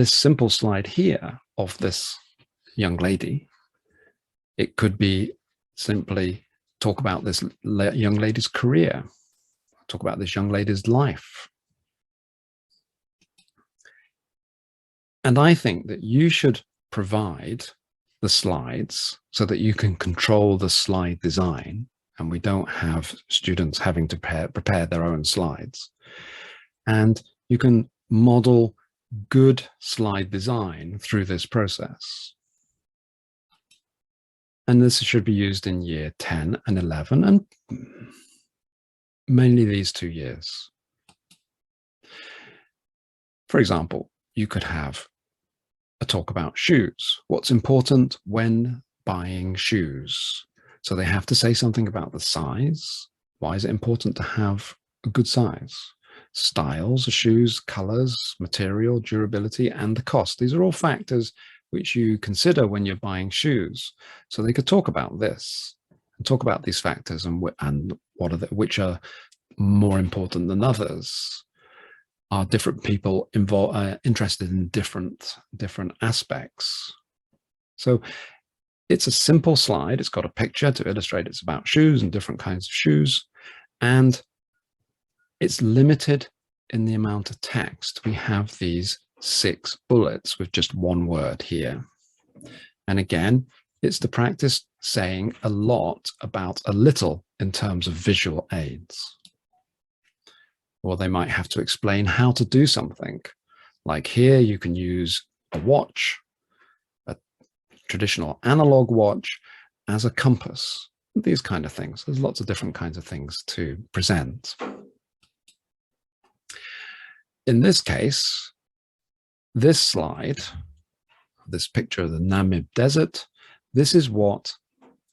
simple slide here of this young lady, it could be simply talk about this young lady's career, talk about this young lady's life. And I think that you should provide the slides so that you can control the slide design, and we don't have students having to prepare their own slides. And you can model good slide design through this process. And this should be used in year 10 and 11, and mainly these 2 years. For example, you could have a talk about shoes. What's important when buying shoes? So they have to say something about the size. Why is it important to have a good size? Styles of shoes, colors, material, durability, and the cost. These are all factors which you consider when you're buying shoes. So they could talk about this and talk about these factors and what are which are more important than others. Are different people interested in different aspects? So it's a simple slide. It's got a picture to illustrate it's about shoes and different kinds of shoes. And it's limited in the amount of text. We have these 6 bullets with just one word here. And again, it's to practice saying a lot about a little in terms of visual aids. Or they might have to explain how to do something. Like here, you can use a watch, a traditional analog watch, as a compass. These kind of things. There's lots of different kinds of things to present. In this case, this slide, this picture of the Namib Desert, this is what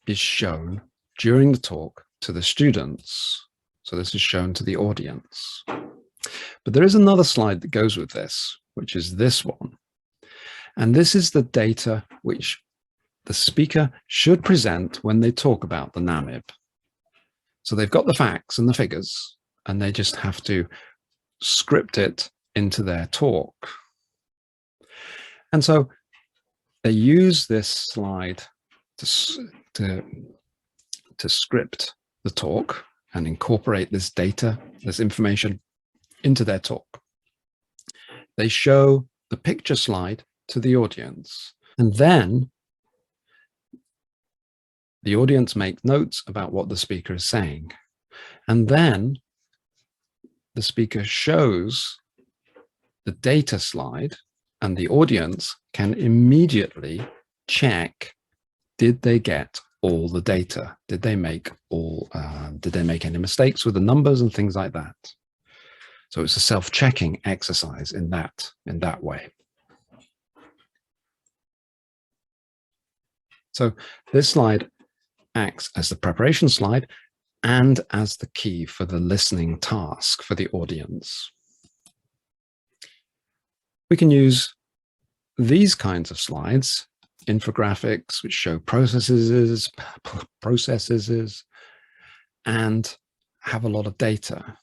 is shown during the talk to the students. So this is shown to the audience. But there is another slide that goes with this, which is this one. And this is the data which the speaker should present when they talk about the Namib. So they've got the facts and the figures, and they just have to script it into their talk. And so they use this slide to script the talk and incorporate this data, this information into their talk. They show the picture slide to the audience, and then the audience make notes about what the speaker is saying. And then the speaker shows the data slide, and the audience can immediately check, did they get all the data? Did they make any mistakes with the numbers and things like that? So it's a self-checking exercise in that way. So this slide acts as the preparation slide and as the key for the listening task for the audience. We can use these kinds of slides, infographics which show processes, and have a lot of data.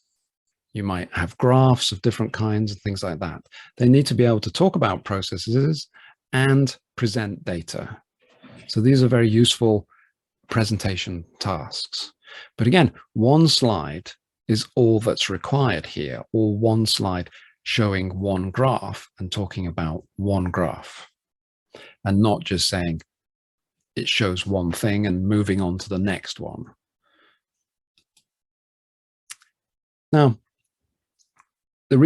You might have graphs of different kinds and things like that. They need to be able to talk about processes and present data. So these are very useful presentation tasks. But again, one slide is all that's required here, or one slide showing one graph and talking about one graph, and not just saying it shows one thing and moving on to the next one. Now, the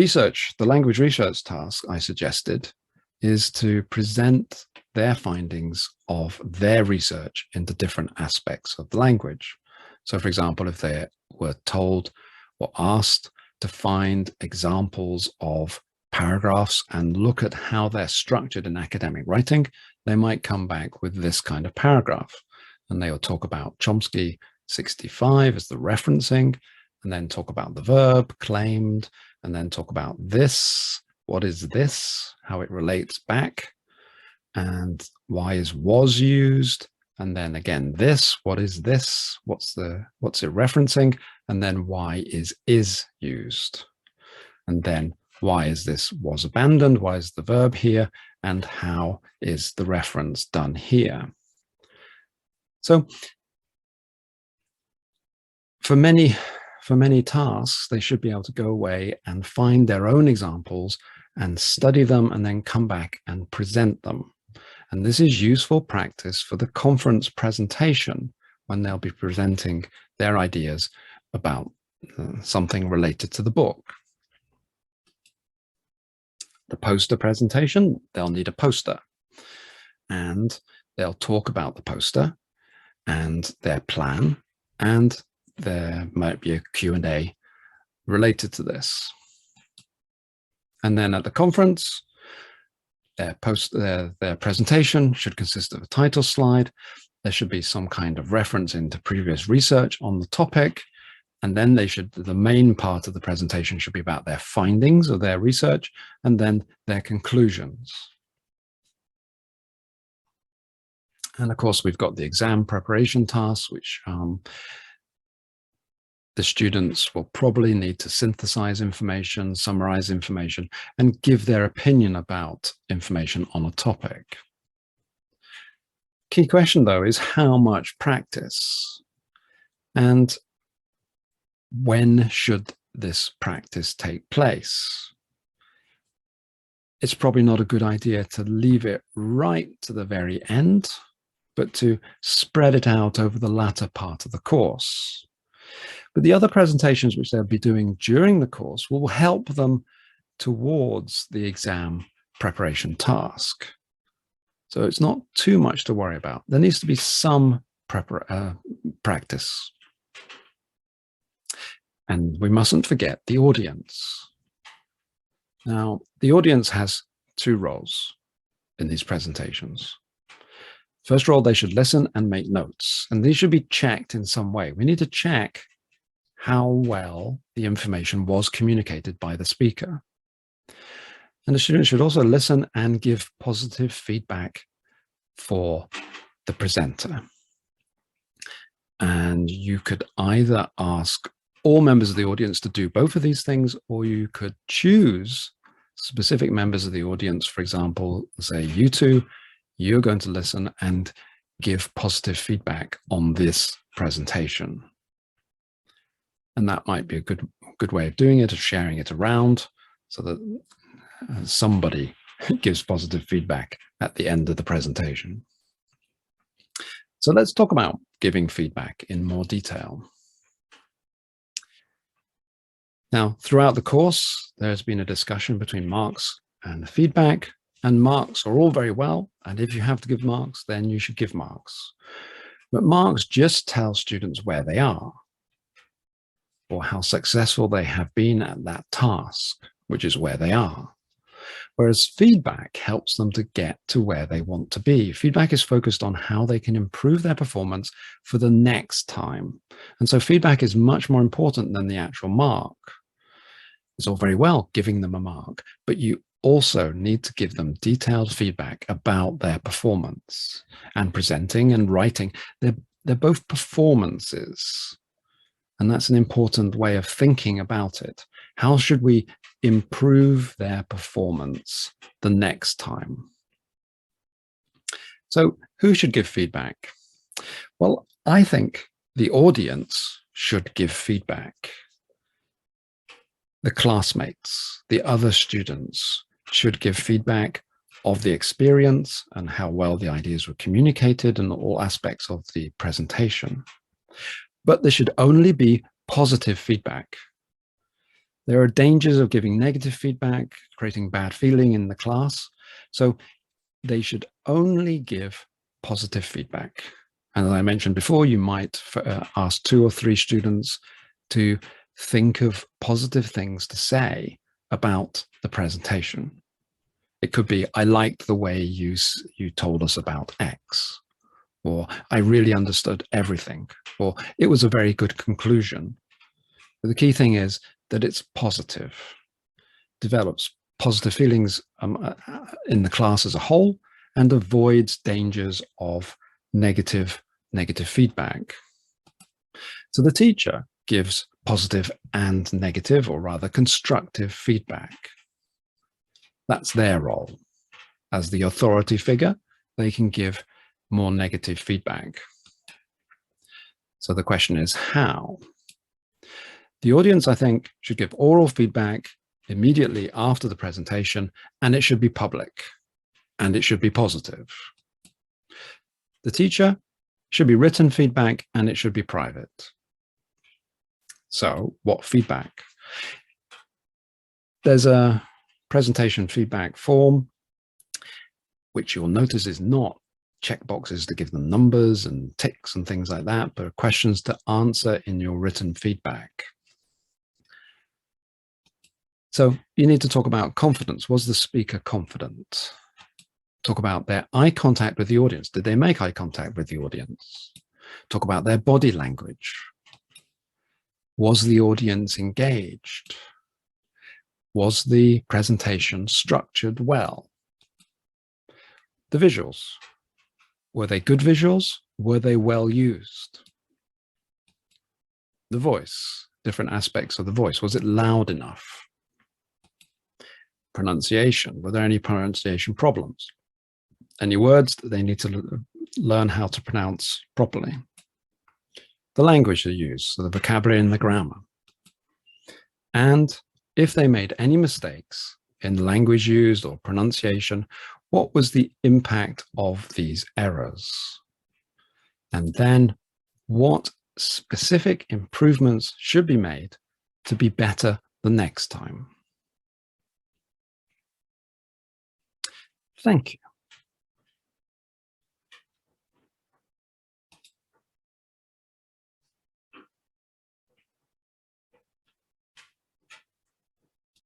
language research task I suggested is to present their findings of their research into different aspects of the language. So, for example, if they were told or asked to find examples of paragraphs and look at how they're structured in academic writing, they might come back with this kind of paragraph. And they will talk about Chomsky 65 as the referencing, and then talk about the verb claimed, and then talk about this. What is this? How it relates back, and why is was used, and then again this. What is this? What's it referencing? And then why is used, and then why is this was abandoned? Why is the verb here? And how is the reference done here? So for many tasks, they should be able to go away and find their own examples and study them, and then come back and present them. And this is useful practice for the conference presentation when they'll be presenting their ideas about something related to the book. The poster presentation, they'll need a poster, and they'll talk about the poster and their plan, and there might be a Q&A related to this. And then at the conference, their presentation should consist of a title slide. There should be some kind of reference into previous research on the topic. And then the main part of the presentation should be about their findings of their research and then their conclusions. And of course, we've got the exam preparation tasks, which the students will probably need to synthesize information, summarize information, and give their opinion about information on a topic. Key question, though, is how much practice? And when should this practice take place? It's probably not a good idea to leave it right to the very end, but to spread it out over the latter part of the course. But the other presentations which they'll be doing during the course will help them towards the exam preparation task. So it's not too much to worry about. There needs to be some practice. And we mustn't forget the audience. Now, the audience has two roles in these presentations. First role, they should listen and make notes, and these should be checked in some way. We need to check how well the information was communicated by the speaker. And the students should also listen and give positive feedback for the presenter. And you could either ask all members of the audience to do both of these things, or you could choose specific members of the audience. For example, say you two, you're going to listen and give positive feedback on this presentation. And that might be a good way of doing it, of sharing it around so that somebody gives positive feedback at the end of the presentation. So let's talk about giving feedback in more detail. Now, throughout the course, there's been a discussion between marks and feedback, and marks are all very well. And if you have to give marks, then you should give marks. But marks just tell students where they are or how successful they have been at that task, which is where they are. Whereas feedback helps them to get to where they want to be. Feedback is focused on how they can improve their performance for the next time. And so feedback is much more important than the actual mark. It's all very well giving them a mark, but you also need to give them detailed feedback about their performance. And presenting and writing, they're both performances. And that's an important way of thinking about it. How should we improve their performance the next time? So who should give feedback? Well, I think the audience should give feedback. The classmates, the other students should give feedback of the experience and how well the ideas were communicated and all aspects of the presentation. But there should only be positive feedback. There are dangers of giving negative feedback, creating bad feeling in the class. So they should only give positive feedback. And as I mentioned before, you might ask 2 or 3 students to think of positive things to say about the presentation. It could be, I liked the way you told us about X, or I really understood everything, or it was a very good conclusion. But the key thing is that it's positive, develops positive feelings in the class as a whole, and avoids dangers of negative feedback. So the teacher gives positive and negative, or rather constructive feedback. That's their role. As the authority figure, they can give more negative feedback. So the question is how? The audience, I think, should give oral feedback immediately after the presentation, and it should be public, and it should be positive. The teacher should be written feedback and it should be private. So what feedback? There's a presentation feedback form, which you'll notice is not checkboxes to give them numbers and ticks and things like that, but questions to answer in your written feedback. So you need to talk about confidence. Was the speaker confident? Talk about their eye contact with the audience. Did they make eye contact with the audience? Talk about their body language. Was the audience engaged? Was the presentation structured well? The visuals. Were they good visuals? Were they well used? The voice, different aspects of the voice. Was it loud enough? Pronunciation. Were there any pronunciation problems? Any words that they need to learn how to pronounce properly? The language they use, so the vocabulary and the grammar. And if they made any mistakes in the language used or pronunciation, what was the impact of these errors? And then what specific improvements should be made to be better the next time? Thank you.